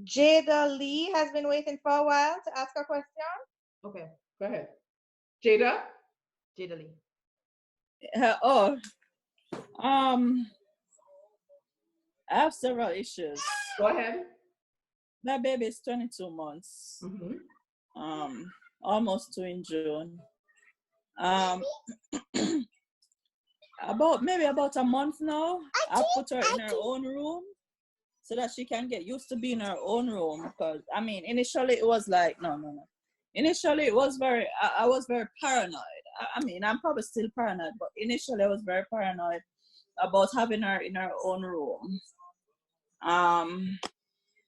Jada Lee has been waiting for a while to ask a question. Okay, go ahead. Jada? Jada Lee. I have several issues. Go ahead. My baby is 22 months. Almost 2 in June. About a month now, I put her in her own room so that she can get used to being in her own room. Because I mean, initially it was like no. Initially it was I was very paranoid. I mean, I'm probably still paranoid, but initially I was very paranoid about having her in her own room.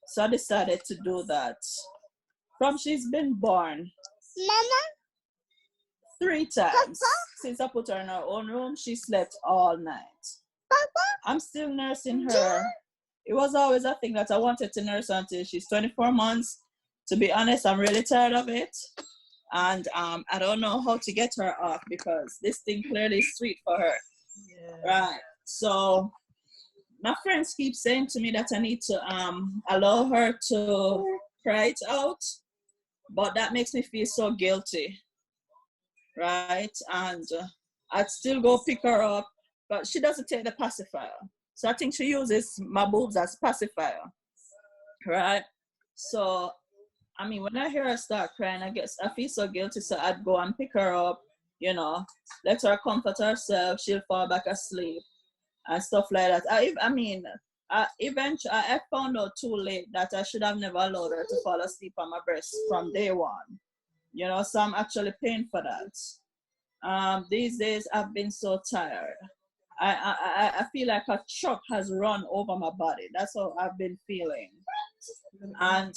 So I decided to do that. From she's been born, Mama? 3 times. Papa? Since I put her in her own room, she slept all night. Papa? I'm still nursing her. It was always a thing that I wanted to nurse until she's 24 months. To be honest, I'm really tired of it. And I don't know how to get her off because this thing clearly is sweet for her. Yeah. Right. So my friends keep saying to me that I need to allow her to cry it out, but that makes me feel so guilty, right? And I'd still go pick her up, but she doesn't take the pacifier. So I think she uses my boobs as pacifier, right? So, I mean, when I hear her start crying, I feel so guilty, so I'd go and pick her up, you know, let her comfort herself, she'll fall back asleep. And stuff like that. Eventually, I found out too late that I should have never allowed her to fall asleep on my breast from day one. You know, so I'm actually paying for that. These days, I've been so tired. I feel like a truck has run over my body. That's how I've been feeling. And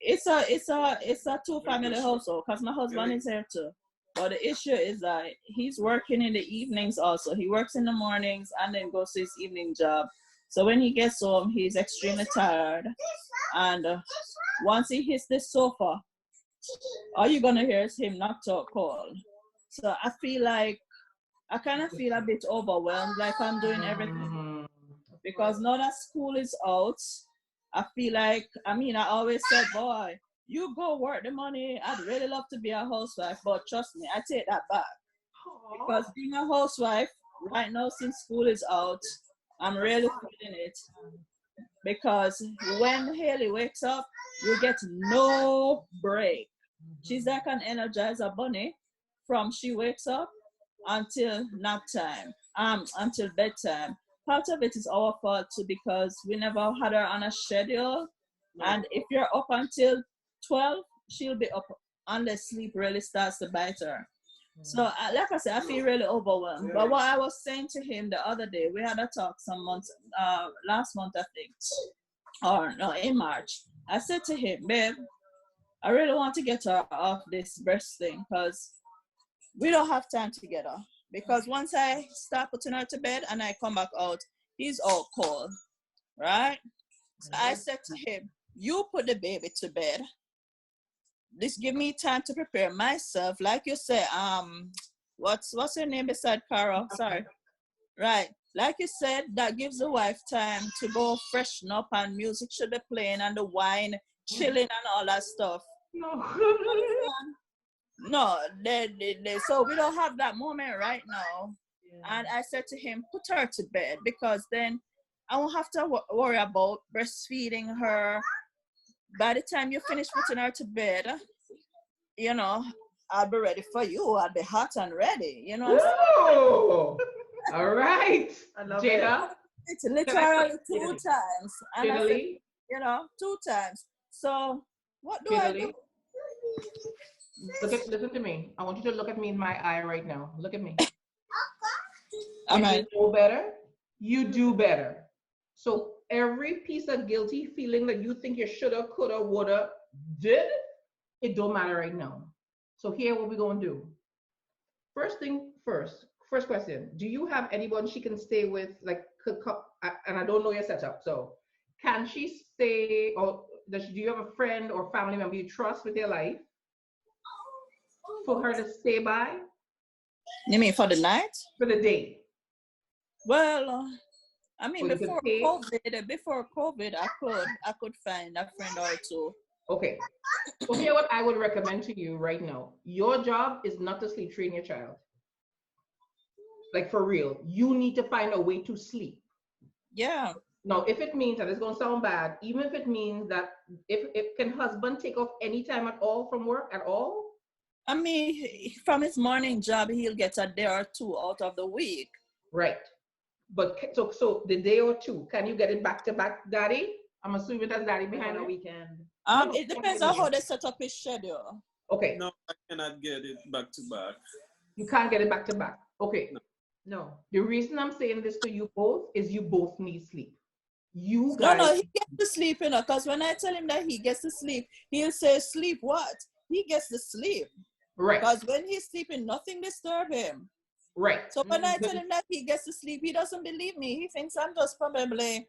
it's a 2-family household because my husband is here too. But the issue is that he's working in the evenings also. He works in the mornings and then goes to his evening job. So when he gets home, he's extremely tired. And once he hits the sofa, all you're going to hear is him knocked out cold. So I kind of feel a bit overwhelmed, like I'm doing everything. Because now that school is out, I feel like, I always said, boy, you go work the money. I'd really love to be a housewife, but trust me, I take that back. Because being a housewife right now since school is out, I'm really feeling it. Because when Haley wakes up, you get no break. She's like an Energizer bunny from she wakes up until nap time, until bedtime. Part of it is our fault too because we never had her on a schedule. And if you're up until 12, she'll be up unless sleep really starts to bite her. So like I said, I feel really overwhelmed. But what I was saying to him the other day, we had a talk some months, last month I think, or no, in March. I said to him, babe, I really want to get her off this breast thing because we don't have time together. Because once I start putting her to bed and I come back out, he's all cold, right? So I said to him, you put the baby to bed. this give me time to prepare myself. Like you say, what's her name beside Carol? Sorry. Right. Like you said, that gives the wife time to go freshen up and music should be playing and the wine, chilling and all that stuff. No, so we don't have that moment right now. Yeah. And I said to him, put her to bed because then I won't have to worry about breastfeeding her. By the time you finish putting her to bed, you know, I'll be ready for you. I'll be hot and ready. You know what I'm saying? All right. I love Jada. It's literally 2 times. And I said, you know, 2 times. So what do I do? Listen to me. I want you to look at me in my eye right now. Look at me. When you know better, you do better. So every piece of guilty feeling that you think you shoulda, coulda, woulda, did, it don't matter right now. So here what we're gonna do. First thing first. First question, do you have anyone she can stay with, like, and I don't know your setup, so can she stay, or do you have a friend or family member you trust with your life for her to stay by? You mean for the night? For the day. Well, I mean, before COVID, I could find a friend or two. Okay, so here what I would recommend to you right now. Your job is not to sleep train your child. Like, for real, you need to find a way to sleep. Yeah. Now, if it means, and it's gonna sound bad, even if it means that if can husband take off any time at all from work at all? I mean, from his morning job, he'll get a day or two out of the week. Right. But so the day or two, can you get it back to back, Daddy? I'm assuming that's Daddy behind the it. weekend. It depends on how they set up his schedule. Okay. No, I cannot get it back to back. You can't get it back to back. Okay. No. The reason I'm saying this to you both is you both need sleep. You guys. No, he gets to sleep, you know, because when I tell him that he gets to sleep, he'll say, sleep what? He gets to sleep. Right. Because when he's sleeping, nothing disturbs him. Right. So when I tell him that he gets to sleep, he doesn't believe me. He thinks I'm just probably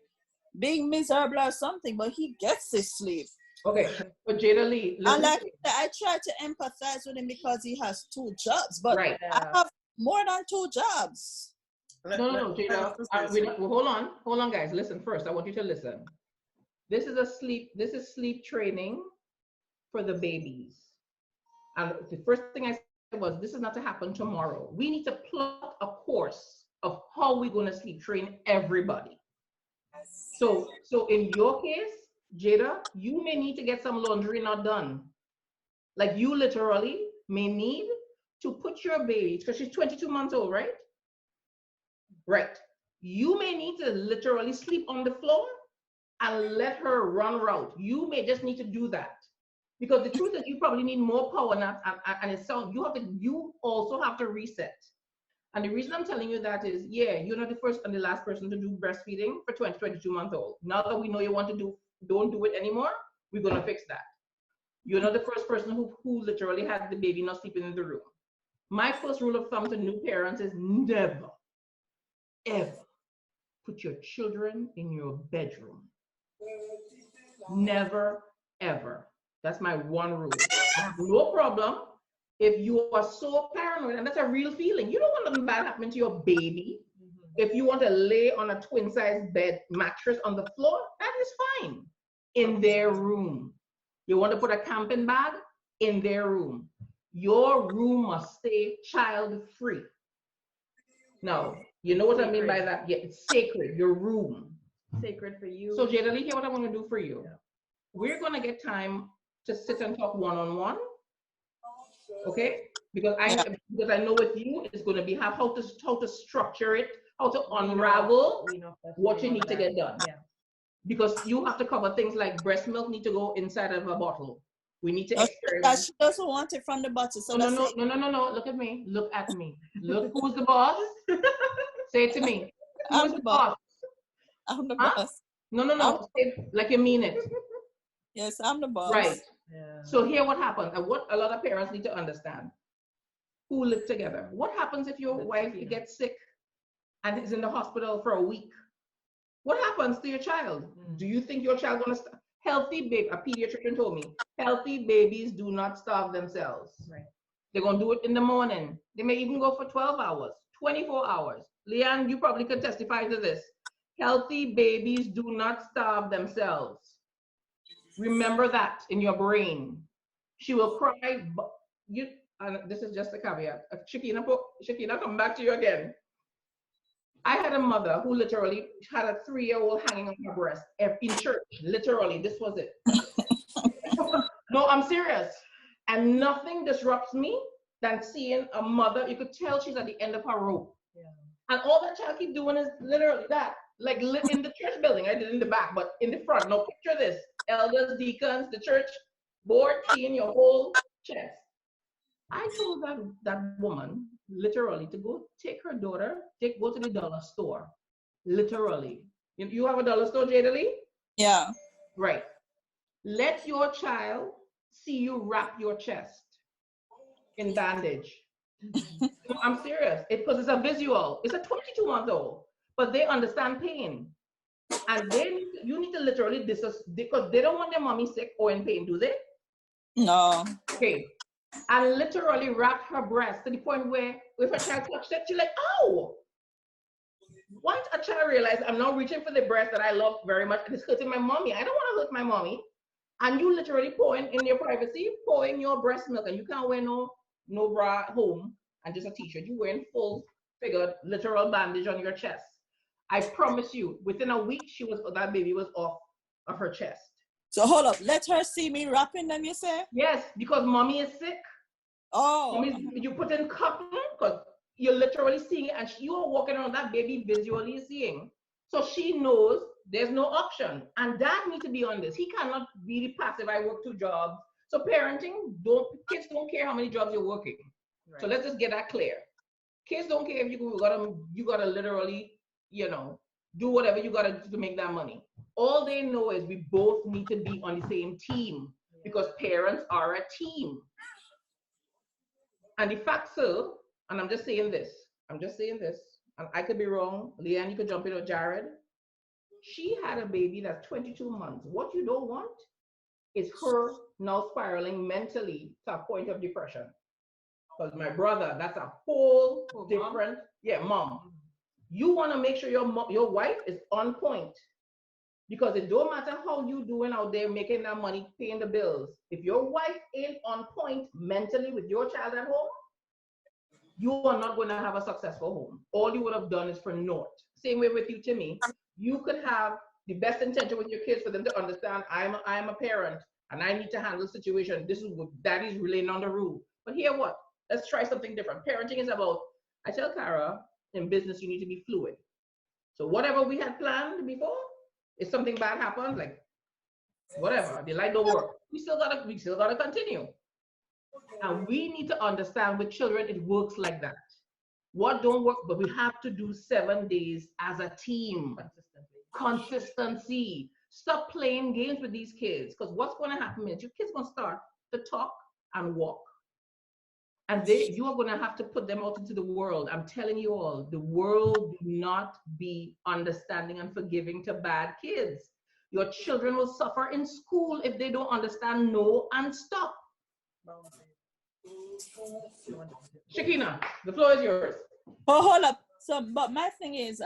being miserable or something, but he gets his sleep. Okay, but Jada Lee, and like I try to empathize with him because he has 2 jobs, but I have more than 2 jobs. No, Jada. Hold on, guys. Listen first. I want you to listen. This is sleep training for the babies. And the first thing I said was, this is not to happen tomorrow. We need to plot a course of how we're going to sleep train everybody. So in your case, Jada, you may need to get some laundry not done. Like, you literally may need to put your baby, because she's 22 months old, right? Right. You may need to literally sleep on the floor and let her run route. You may just need to do that. Because the truth is, you probably need more power naps, and it sounds, you also have to reset. And the reason I'm telling you that is, yeah, you're not the first and the last person to do breastfeeding for 22 months old. Now that we know you want to don't do it anymore, we're gonna fix that. You're not the first person who literally had the baby not sleeping in the room. My first rule of thumb to new parents is never, ever put your children in your bedroom. Never, ever. That's my one rule. I have no problem if you are so paranoid, and that's a real feeling. You don't want nothing bad happening to your baby. If you want to lay on a twin-size bed mattress on the floor, that is fine. In their room. You want to put a camping bag? In their room. Your room must stay child-free. Now, you know what I mean by that? Yeah, it's sacred, your room. Sacred for you. So Jada Lee, here what I want to do for you. Yeah. We're going to get time to sit and talk one-on-one. Okay? Because I know with you, it's going to be how to structure it, how to unravel what you need to get done. Yeah. Because you have to cover things like breast milk need to go inside of a bottle. We need to experiment. She doesn't want it from the bottle. So no. Look at me. Look at me. Look, who's the boss? Say it to me. Who's the boss? I'm the boss. No. Say it like you mean it. Yes, I'm the boss. Right. Yeah. So here what happens, and what a lot of parents need to understand, who live together. What happens if your wife gets sick and is in the hospital for a week? What happens to your child? Do you think your child gonna Healthy baby, a pediatrician told me, healthy babies do not starve themselves. Right. They're going to do it in the morning. They may even go for 12 hours, 24 hours. Leanne, you probably could testify to this. Healthy babies do not starve themselves. Remember that in your brain. She will cry. But you, and this is just a caveat. Shakina, come back to you again. I had a mother who literally had a 3-year-old hanging on her breast in church. Literally, this was it. No, I'm serious. And nothing disrupts me than seeing a mother. You could tell she's at the end of her rope. Yeah. And all that child keep doing is literally that. Like in the church building. I did in the back, but in the front. Now picture this. Elders, deacons, the church board, seeing your whole chest. I told that woman literally to go take her daughter, go to the dollar store. Literally. You have a dollar store, Jada Lee? Yeah. Right. Let your child see you wrap your chest in bandage. No, I'm serious. Because it's a visual. It's a 22-month-old, but they understand pain. And you need to literally because they don't want their mommy sick or in pain, do they? No. Okay. And literally wrap her breast to the point where if a child touched it, she's like, oh. Once a child realizes I'm not reaching for the breast that I love very much, and it's hurting my mommy. I don't want to hurt my mommy. And you literally pouring in your privacy, pouring your breast milk, and you can't wear no bra at home and just a t-shirt. You're wearing full figured literal bandage on your chest. I promise you, within a week, that baby was off of her chest. So hold up, let her see me wrapping them, you say? Yes, because mommy is sick. Oh. You put in cotton because you're literally seeing it, and you are walking around that baby visually seeing. So she knows there's no option. And dad needs to be on this. He cannot be passive. I work 2 jobs. So parenting, kids don't care how many jobs you're working. Right. So let's just get that clear. Kids don't care if you gotta literally, do whatever you gotta do to make that money. All they know is we both need to be on the same team because parents are a team. And the fact so, and I'm just saying this, and I could be wrong. Leanne, you could jump in, or Jared. She had a baby that's 22 months. What you don't want is her now spiraling mentally to a point of depression. Because my brother, that's a whole different, mom. You want to make sure your wife is on point. Because it don't matter how you doing out there making that money, paying the bills. If your wife ain't on point mentally with your child at home, you are not going to have a successful home. All you would have done is for naught. Same way with you, Timmy. You could have the best intention with your kids for them to understand I'm a parent and I need to handle the situation. This is what daddy's relaying on the rule. But here what? Let's try something different. Parenting is about, I tell Cara, in business, you need to be fluid. So whatever we had planned before, if something bad happens, like whatever, the light don't work, we still gotta continue. And we need to understand with children, it works like that. What don't work, but we have to do 7 days as a team. Consistency. Stop playing games with these kids, because what's going to happen is your kids going to start to talk and walk. And you are going to have to put them out into the world. I'm telling you all, the world do not be understanding and forgiving to bad kids. Your children will suffer in school if they don't understand no and stop. Shakina, the floor is yours. Oh, hold up. So, but my thing is,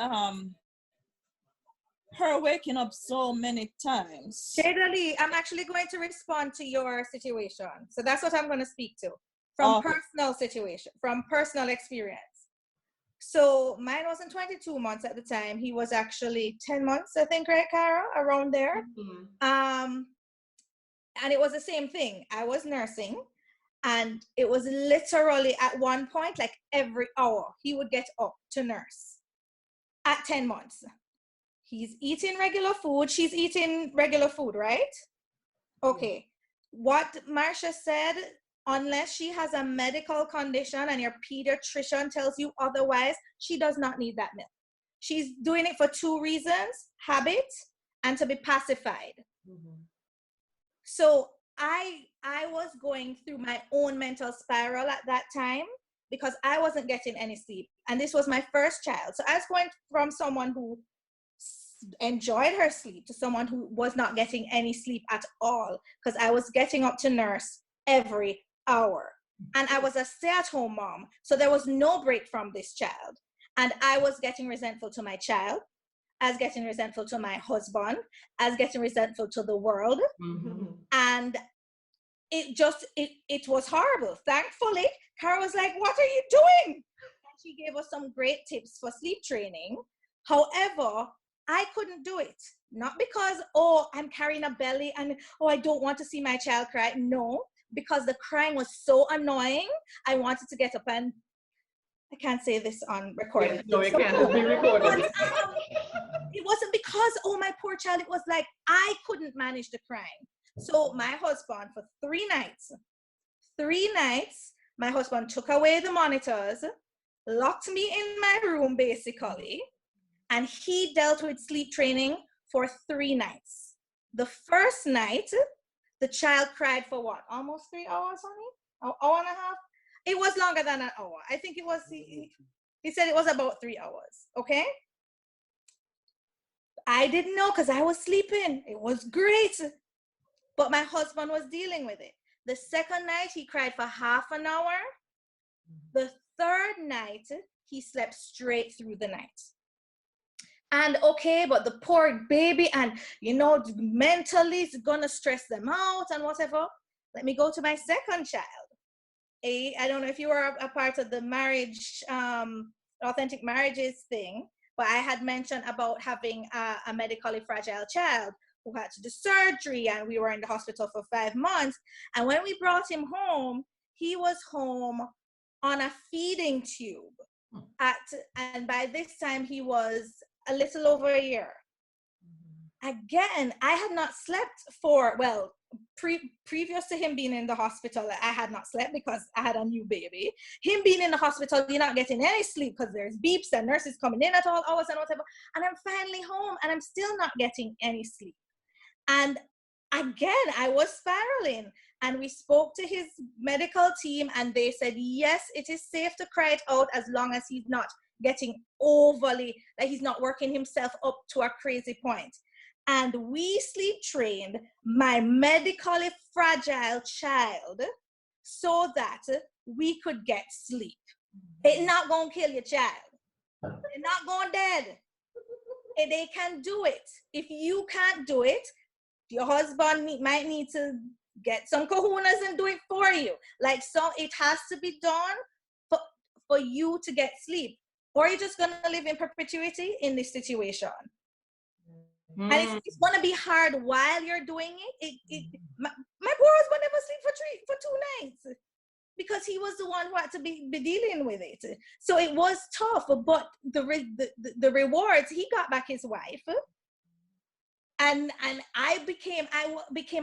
her waking up so many times. Jada Lee, I'm actually going to respond to your situation. So that's what I'm going to speak to from personal situation, from personal experience. So mine wasn't 22 months at the time. He was actually 10 months, I think, right, Cara? Around there. Mm-hmm. And it was the same thing. I was nursing. And it was literally at one point, like every hour, he would get up to nurse at 10 months. He's eating regular food. She's eating regular food, right? Okay. What Marcia said, unless she has a medical condition and your pediatrician tells you otherwise, she does not need that milk. She's doing it for 2 reasons, habit and to be pacified. Mm-hmm. So I was going through my own mental spiral at that time because I wasn't getting any sleep. And this was my first child. So I was going from someone who enjoyed her sleep to someone who was not getting any sleep at all, because I was getting up to nurse every hour. And I was a stay-at-home mom, so there was no break from this child. And I was getting resentful to my child, I was getting resentful to my husband, I was getting resentful to the world. And it was horrible. Thankfully, Cara was like, what are you doing? And she gave us some great tips for sleep training. However, I couldn't do it. Not because, oh, I'm carrying a belly and, oh, I don't want to see my child cry. No, because the crying was so annoying. I wanted to get up and, I can't say this on recording. Yes, no, it can't be recorded. But, it wasn't because, oh, my poor child. It was like, I couldn't manage the crying. So my husband, for 3 nights, my husband took away the monitors, locked me in my room, basically, and he dealt with sleep training for 3 nights. The first night, the child cried for what? Almost 3 hours, honey? An hour and a half? It was longer than an hour. I think it was, he said it was about 3 hours, okay? I didn't know because I was sleeping. It was great. But my husband was dealing with it. The second night, he cried for half an hour. The third night, he slept straight through the night. And okay, but the poor baby, and mentally it's gonna stress them out and whatever. Let me go to my second child. I don't know if you were a part of the marriage, authentic marriages thing, but I had mentioned about having a medically fragile child who had to do surgery, and we were in the hospital for 5 months. And when we brought him home, he was home on a feeding tube. And by this time, he was a little over a year. Again, I had not slept for, well, previous to him being in the hospital, I had not slept because I had a new baby. Him being in the hospital, you're not getting any sleep because there's beeps and nurses coming in at all hours and whatever. And I'm finally home and I'm still not getting any sleep. And again, I was spiraling. And we spoke to his medical team and they said, yes, it is safe to cry it out as long as he's not getting overly, that he's not working himself up to a crazy point. And we sleep trained my medically fragile child so that we could get sleep. It's not gonna kill your child. They're not going dead. They can do it. If you can't do it, your husband might need to get some kahunas and do it for you. Like, so it has to be done for you to get sleep. Or you're just gonna live in perpetuity in this situation. And it's going to be hard while you're doing it. My poor husband never sleep for 2 nights because he was the one who had to be dealing with it. So it was tough, but the rewards, he got back his wife. And I became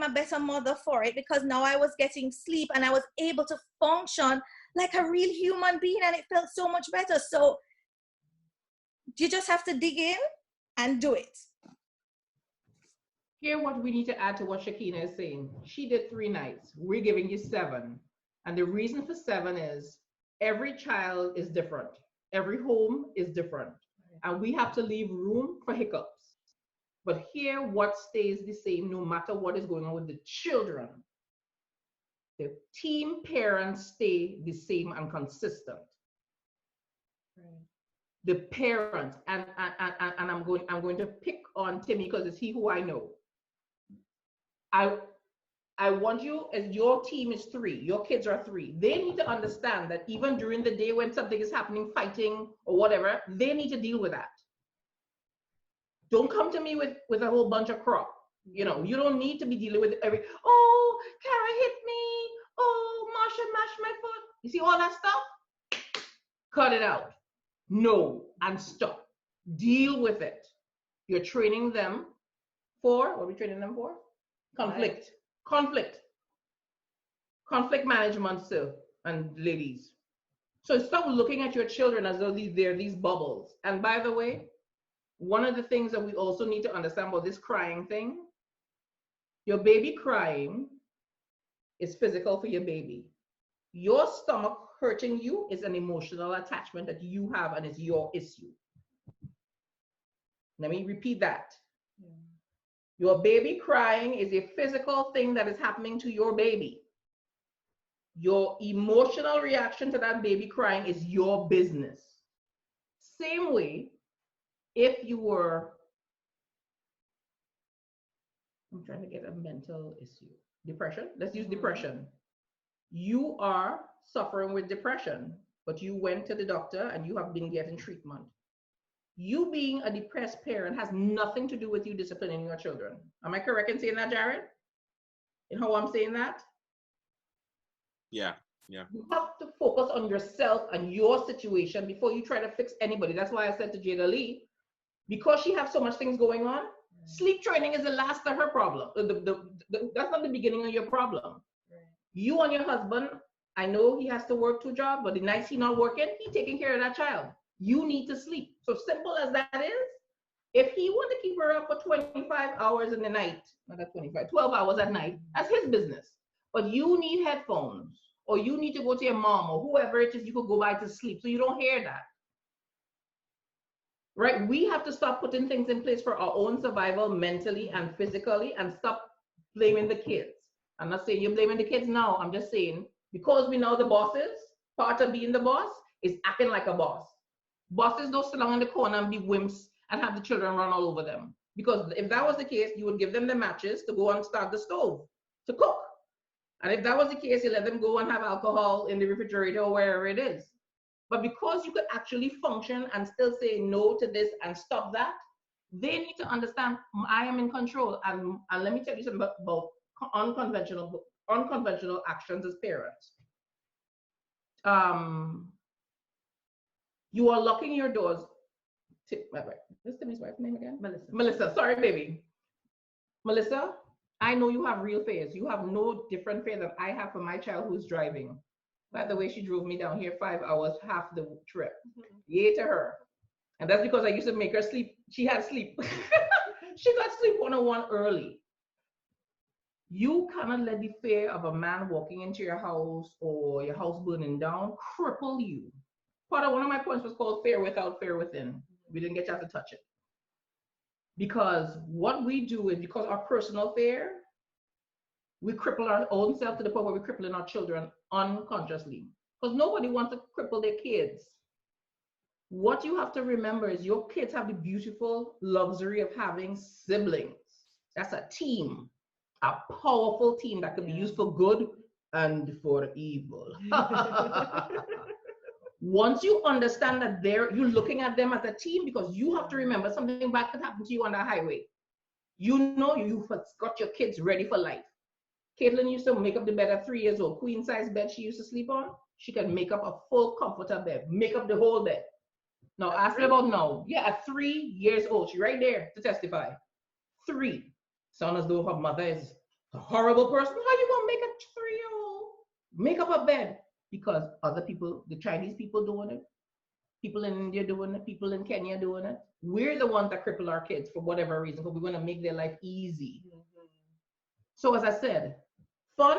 a better mother for it because now I was getting sleep and I was able to function like a real human being, and it felt so much better. So you just have to dig in and do it. Here, what we need to add to what Shakina is saying. She did 3 nights. We're giving you 7. And the reason for 7 is every child is different. Every home is different. And we have to leave room for hiccups. But here, what stays the same no matter what is going on with the children. The team parents stay the same and consistent. The parents, and I'm going to pick on Timmy because it's he who I know. I want you, as your team is 3, your kids are 3. They need to understand that even during the day when something is happening, fighting or whatever, they need to deal with that. Don't come to me with a whole bunch of crap. You don't need to be dealing with every, oh, Kara hit me. Oh, Marsha mashed my foot. You see all that stuff? Cut it out. No, and stop. Deal with it. You're training them for, what are we training them for? Conflict management, sir and ladies. So stop looking at your children as though they're these bubbles. And by the way, one of the things that we also need to understand about this crying thing, your baby crying is physical for your baby. Your stomach hurting you is an emotional attachment that you have and it's your issue. Let me repeat that. Your baby crying is a physical thing that is happening to your baby. Your emotional reaction to that baby crying is your business. Same way, if you were, I'm trying to get a mental issue. Depression, let's use depression. You are suffering with depression, but you went to the doctor and you have been getting treatment. You being a depressed parent has nothing to do with you disciplining your children. Am I correct in saying that, Jared? In how I'm saying that? Yeah, yeah. You have to focus on yourself and your situation before you try to fix anybody. That's why I said to Jada Lee, because she has so much things going on, sleep training is the last of her problem. That's not the beginning of your problem. You and your husband, I know he has to work 2 jobs, but the nights he's not working, he's taking care of that child. You need to sleep. So simple as that is, if he want to keep her up for 25 hours in the night, not at 25, 12 hours at night, that's his business. But you need headphones, or you need to go to your mom, or whoever it is you could go by to sleep, so you don't hear that. Right? We have to stop putting things in place for our own survival mentally and physically, and stop blaming the kids. I'm not saying you're blaming the kids now. I'm just saying, because we know the bosses, part of being the boss is acting like a boss. Bosses don't sit down in the corner and be wimps and have the children run all over them. Because if that was the case, you would give them the matches to go and start the stove to cook. And if that was the case, you let them go and have alcohol in the refrigerator or wherever it is. But because you could actually function and still say no to this and stop that, they need to understand I am in control. And let me tell you something about unconventional actions as parents. You are locking your doors. What's Timmy's wife's name again? Melissa. Melissa, sorry, baby. Melissa, I know you have real fears. You have no different fear than I have for my child who's driving. By the way, she drove me down here 5 hours, half the trip. Yay to her. And that's because I used to make her sleep. She had sleep. She got sleep 101 early. You cannot let the fear of a man walking into your house or your house burning down cripple you. Part of one of my points was called fear without fear within. We didn't get a chance to touch it. Because what we do is, because our personal fear, we cripple our own self to the point where we're crippling our children unconsciously. Because nobody wants to cripple their kids. What you have to remember is your kids have the beautiful luxury of having siblings. That's a team, a powerful team that can be used for good and for evil. Once you understand that you're looking at them as a team, because you have to remember something bad could happen to you on the highway. You know you've got your kids ready for life. Caitlin used to make up the bed at 3 years old, queen size bed she used to sleep on. She can make up a full comforter bed, make up the whole bed. Now ask her about now. Yeah, at 3 years old, she's right there to testify. 3. Sound as though her mother is a horrible person. How you gonna make a 3-year-old make up a bed? Because other people, the Chinese people doing it, people in India doing it, people in Kenya doing it. We're the ones that cripple our kids for whatever reason, because we want to make their life easy. So as I said, fun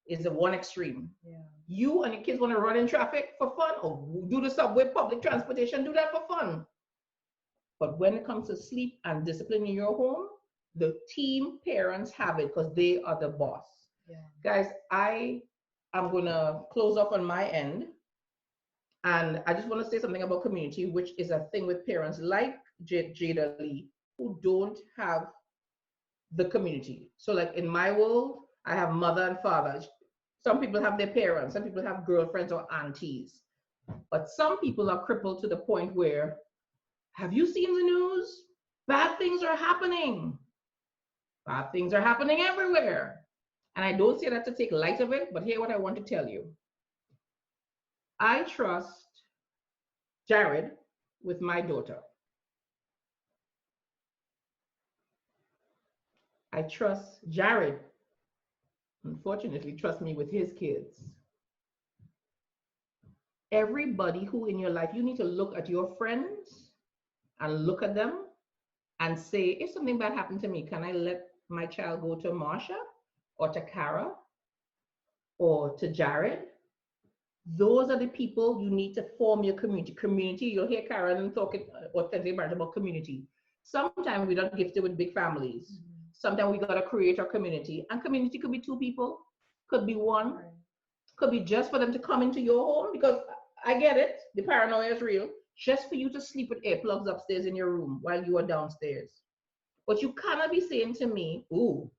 is the one extreme. You and your kids want to run in traffic for fun, or do the subway, public transportation, do that for fun. But when it comes to sleep and discipline in your home, the team parents have it because they are the boss. Guys, I'm going to close off on my end. And I just want to say something about community, which is a thing with parents like Jada Lee, who don't have the community. So like in my world, I have mother and father. Some people have their parents, some people have girlfriends or aunties. But some people are crippled to the point where, have you seen the news? Bad things are happening. Bad things are happening everywhere. And I don't say that to take light of it, but here's what I want to tell you. I trust Jared with my daughter. I trust Jared, unfortunately, trust me with his kids. Everybody who in your life, you need to look at your friends and look at them and say, if something bad happened to me, can I let my child go to Marsha or to Kara or to Jared? Those are the people you need to form your community. You'll hear Karen talking authentically about community. Sometimes we're not gifted with big families. Sometimes we got to create our community. And community could be 2 people, could be 1, could be just for them to come into your home, because I get it, the paranoia is real. Just for you to sleep with earplugs upstairs in your room while you are downstairs. But you cannot be saying to me, ooh,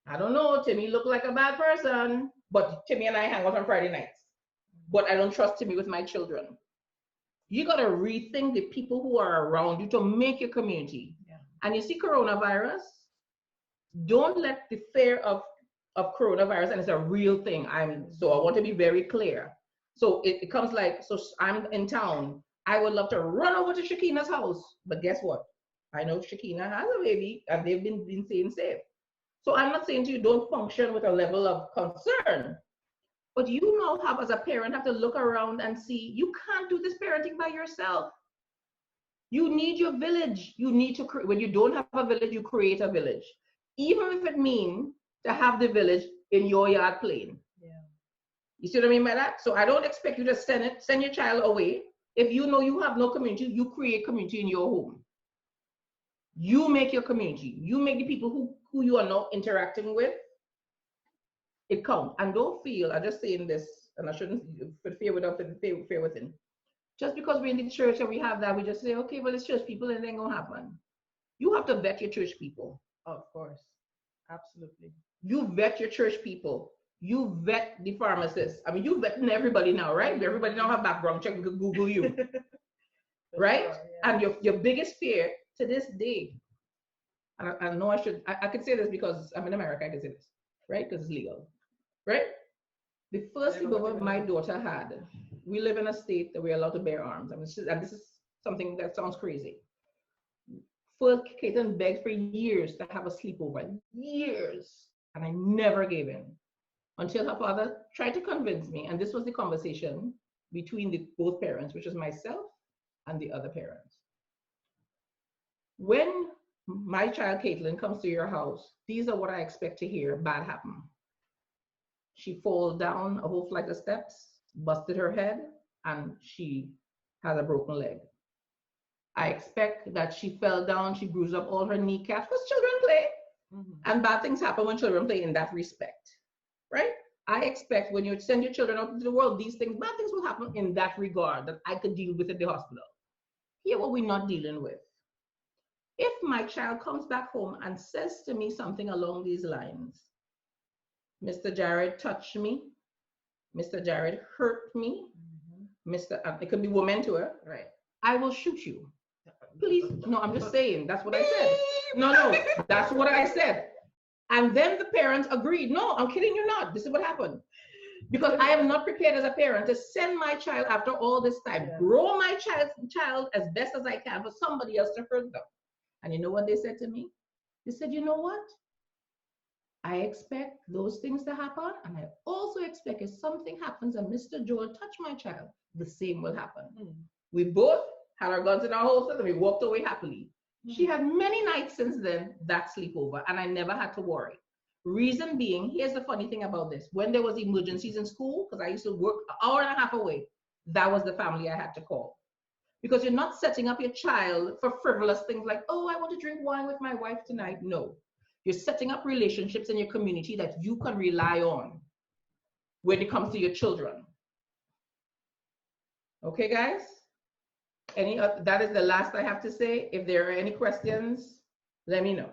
I don't know, Timmy look like a bad person, but Timmy and I hang out on Friday nights. But I don't trust Timmy with my children. You got to rethink the people who are around you to make your community. Yeah. And you see coronavirus, don't let the fear of coronavirus, and it's a real thing. So I want to be very clear. So it comes like, so I'm in town. I would love to run over to Shakina's house, but guess what? I know Shakina has a baby and they've been staying safe. So I'm not saying to you don't function with a level of concern, but you now have, as a parent, have to look around and see you can't do this parenting by yourself. You need your village. You need to, when you don't have a village, you create a village. Even if it means to have the village in your yard playing. Yeah. You see what I mean by that? So I don't expect you to send your child away. If you know you have no community, you create community in your home. You make your community. You make the people who you are now interacting with, it counts. And don't feel, I'm just saying this, and I shouldn't put fear without fear within. Just because we're in the church and we have that, we just say, okay, well, it's church people and it ain't gonna happen. You have to vet your church people. Of course. Absolutely. You vet your church people. You vet the pharmacists. I mean, you vetting everybody now, right? Everybody now have background check. We could Google you. Right? Sure, yeah. And your biggest fear to this day, and I know I could say this because I'm in America, I can say this, right? Because it's legal, right? The first sleepover my daughter had, we live in a state that we're allowed to bear arms. I mean, and this is something that sounds crazy. First, Caitlin begged for years to have a sleepover, years, and I never gave in until her father tried to convince me. And this was the conversation between both parents, which is myself and the other parents. When my child, Caitlin, comes to your house, these are what I expect to hear bad happen. She falls down a whole flight of steps, busted her head, and she has a broken leg. I expect that she fell down, she bruised up all her kneecaps, because children play. And bad things happen when children play in that respect, right? I expect when you send your children out into the world, bad things will happen in that regard that I could deal with at the hospital. Here, what we're not dealing with. If my child comes back home and says to me something along these lines, Mr. Jared touched me, Mr. Jared hurt me, it could be woman to her, right? I will shoot you. Please, no, I'm just saying, that's what I said. No, that's what I said. And then the parents agreed, no, I'm kidding you not, this is what happened. Because I am not prepared as a parent to send my child after all this time, grow my child as best as I can for somebody else to hurt them. And you know what they said to me? They said, you know what? I expect those things to happen, and I also expect if something happens and Mr. Joel touched my child, the same will happen. We both had our guns in our holsters and we walked away happily. She had many nights since then that sleepover, and I never had to worry. Reason being, here's the funny thing about this. When there was emergencies in school, because I used to work an hour and a half away, that was the family I had to call. Because you're not setting up your child for frivolous things like, oh, I want to drink wine with my wife tonight. No. You're setting up relationships in your community that you can rely on when it comes to your children. Okay, guys? That is the last I have to say. If there are any questions, let me know.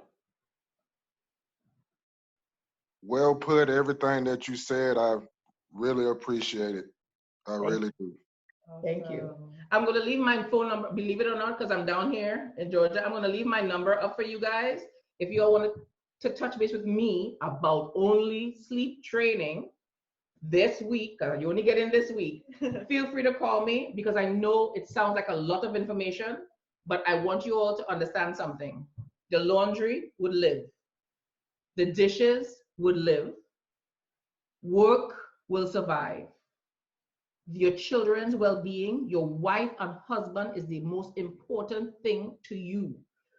Well put, everything that you said, I really appreciate it. I really do. Thank you. I'm going to leave my phone number, believe it or not, because I'm down here in Georgia. I'm going to leave my number up for you guys. If you all want to touch base with me about only sleep training this week, because you only get in this week, feel free to call me, because I know it sounds like a lot of information, but I want you all to understand something. The laundry would live. The dishes would live. Work will survive. Your children's well-being, your wife and husband is the most important thing to you.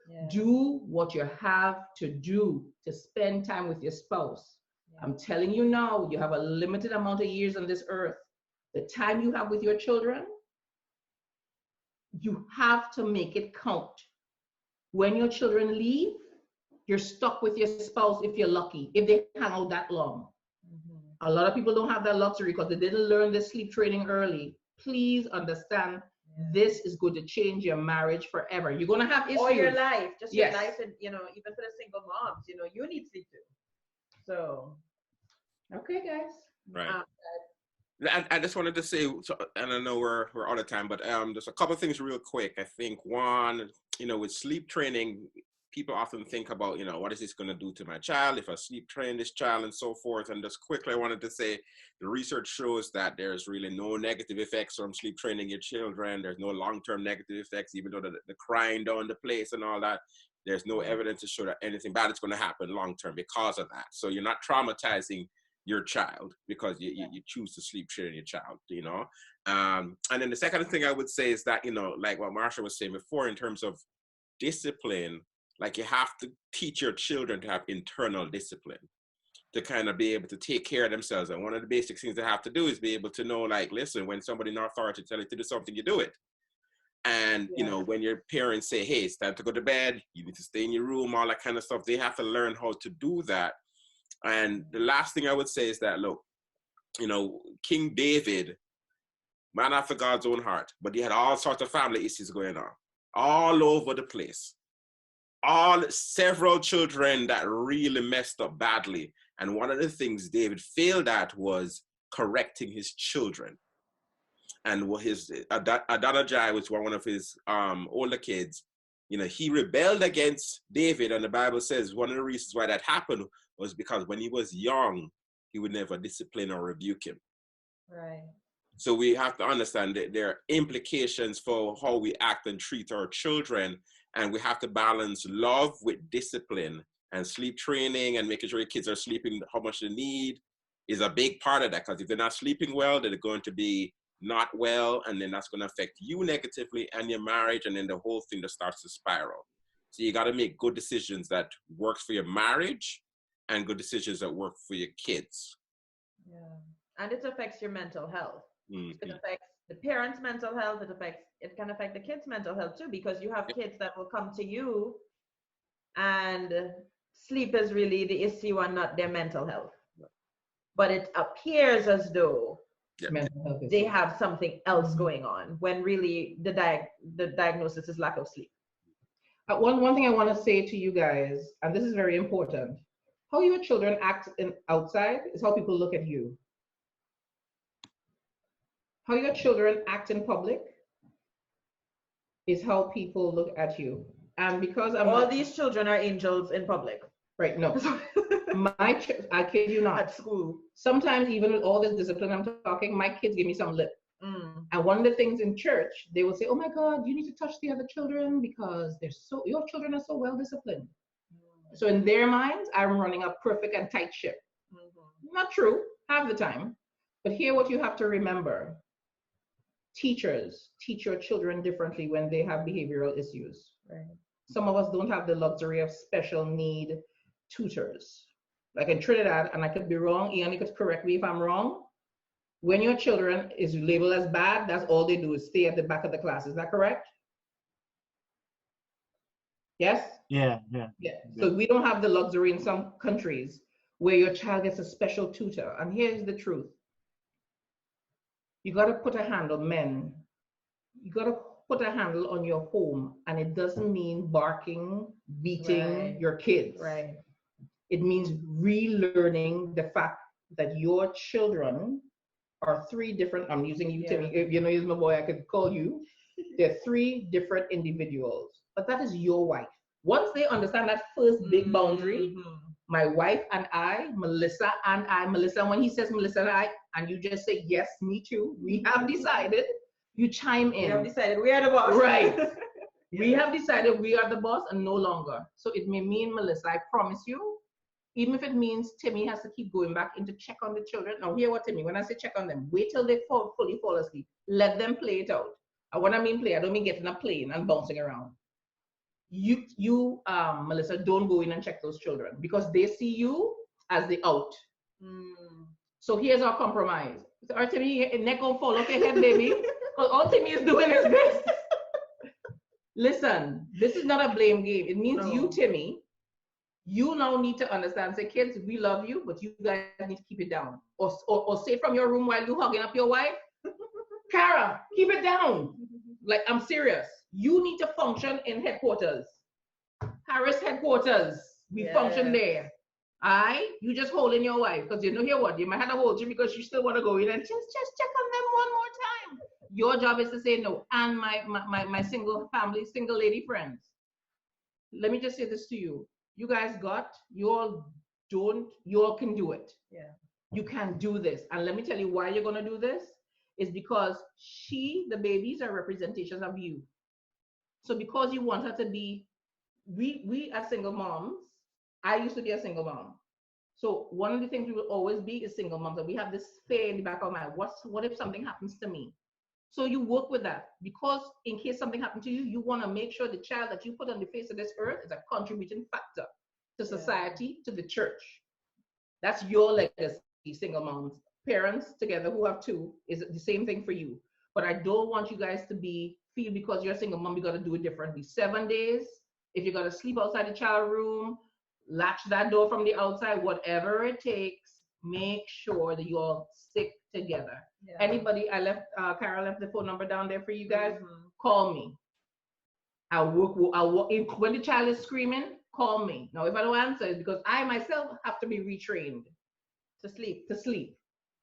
Yeah. Do what you have to do to spend time with your spouse. Yeah. I'm telling you now, you have a limited amount of years on this earth. The time you have with your children, you have to make it count. When your children leave, you're stuck with your spouse if you're lucky, if they hang out that long. A lot of people don't have that luxury because they didn't learn the sleep training early. Please understand, this is going to change your marriage forever. You're going to have issues. Or your life, just your Yes. life, and even for the single moms, you need sleep too. So, okay, guys. Right. I just wanted to say, and I know we're out of time, but just a couple of things real quick. I think one, with sleep training, people often think about, what is this going to do to my child if I sleep train this child and so forth. And just quickly, I wanted to say the research shows that there's really no negative effects from sleep training your children. There's no long-term negative effects, even though the crying down the place and all that. There's no evidence to show that anything bad is going to happen long-term because of that. So you're not traumatizing your child because you choose to sleep train your child, And then the second thing I would say is that, like what Marsha was saying before, in terms of discipline, like you have to teach your children to have internal discipline to kind of be able to take care of themselves. And one of the basic things they have to do is be able to know, like, listen, when somebody in authority tells you to do something, you do it. And, when your parents say, hey, it's time to go to bed, you need to stay in your room, all that kind of stuff, they have to learn how to do that. And the last thing I would say is that, look, King David, man after God's own heart, but he had all sorts of family issues going on all over the place. Several children that really messed up badly. And one of the things David failed at was correcting his children. And his Adonijah was one of his older kids. He rebelled against David, and the Bible says one of the reasons why that happened was because when he was young, he would never discipline or rebuke him. Right. So we have to understand that there are implications for how we act and treat our children, and we have to balance love with discipline, and sleep training and making sure your kids are sleeping how much they need is a big part of that, because if they're not sleeping well, they're going to be not well, and then that's going to affect you negatively and your marriage, and then the whole thing just starts to spiral. So you got to make good decisions that works for your marriage and good decisions that work for your kids. Yeah, and it affects your mental health. Mm-hmm. It affects the parents' mental health. It can affect the kids' mental health too, because you have kids that will come to you and sleep is really the issue and not their mental health. But it appears as though they have something else going on when really the diagnosis is lack of sleep. One thing I want to say to you guys, and this is very important, how your children act outside is how people look at you. How your children act in public is how people look at you. And because all these children are angels in public. Right, no. I kid you not. At school. Sometimes even with all this discipline I'm talking, my kids give me some lip. And one of the things in church, they will say, oh my God, you need to touch the other children because your children are so well disciplined. So in their minds, I'm running a perfect and tight ship. Not true, half the time. But here what you have to remember, teachers teach your children differently when they have behavioral issues. Right. Some of us don't have the luxury of special need tutors. Like in Trinidad, and I could be wrong, Ian, you could correct me if I'm wrong. When your children is labeled as bad, that's all they do is stay at the back of the class. Is that correct? Yes? Yeah. So we don't have the luxury in some countries where your child gets a special tutor. And here's the truth. You got to put a handle, men. You got to put a handle on your home. And it doesn't mean barking, beating your kids. Right. It means relearning the fact that your children are three different, I'm using you, Timmy, if you know you're my boy, I could call you. They're three different individuals, but that is your wife. Once they understand that first big boundary, my wife and I, Melissa, when he says Melissa and I, and you just say, yes, me too, we have decided, you chime in. We have decided we are the boss. Right. We have decided we are the boss and no longer. So it may mean, Melissa, I promise you, even if it means Timmy has to keep going back in to check on the children. Now hear what Timmy, when I say check on them, wait till they fully fall asleep. Let them play it out. And when I mean play, I don't mean getting a plane and bouncing around. You, Melissa, don't go in and check those children because they see you as the out. So here's our compromise. So our Timmy, neck gonna fall off your head, baby. Because all Timmy is doing is this. Listen, this is not a blame game. It means you, Timmy, you now need to understand. Say, kids, we love you, but you guys need to keep it down. Or say from your room while you hugging up your wife, Kara, keep it down. Like, I'm serious. You need to function in headquarters. Harris headquarters. We function there. Alright? You just holding your wife. Because you know here what? You might have to hold you because you still want to go in and just check on them one more time. Your job is to say no. And my single family, single lady friends. Let me just say this to you. You guys you all can do it. Yeah. You can do this. And let me tell you why you're going to do this. Is because the babies are representations of you. So because you want her to be, we as single moms, I used to be a single mom. So one of the things we will always be is single moms. And we have this fear in the back of our mind. What if something happens to me? So you work with that, because in case something happens to you, you want to make sure the child that you put on the face of this earth is a contributing factor to society, to the church. That's your legacy, single moms. Parents together who have two is the same thing for you. But I don't want you guys to feel because you're a single mom, you got to do it differently. 7 days, if you got to sleep outside the child room, latch that door from the outside, whatever it takes, make sure that you all stick together. Yeah. Anybody, Carol left the phone number down there for you guys. Call me. I'll work when the child is screaming, call me. Now, if I don't answer, it's because I myself have to be retrained to sleep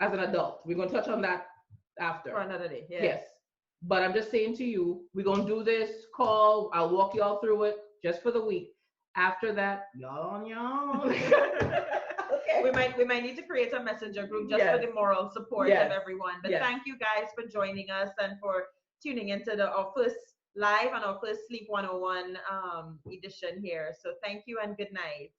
as an adult. We're going to touch on that after. For another day, yes. But I'm just saying to you, we're going to do this call. I'll walk y'all through it just for the week. After that, y'all. Okay. We might need to create a messenger group just for the moral support of everyone. But thank you guys for joining us and for tuning into our first live and our first Sleep 101 edition here. So thank you and good night.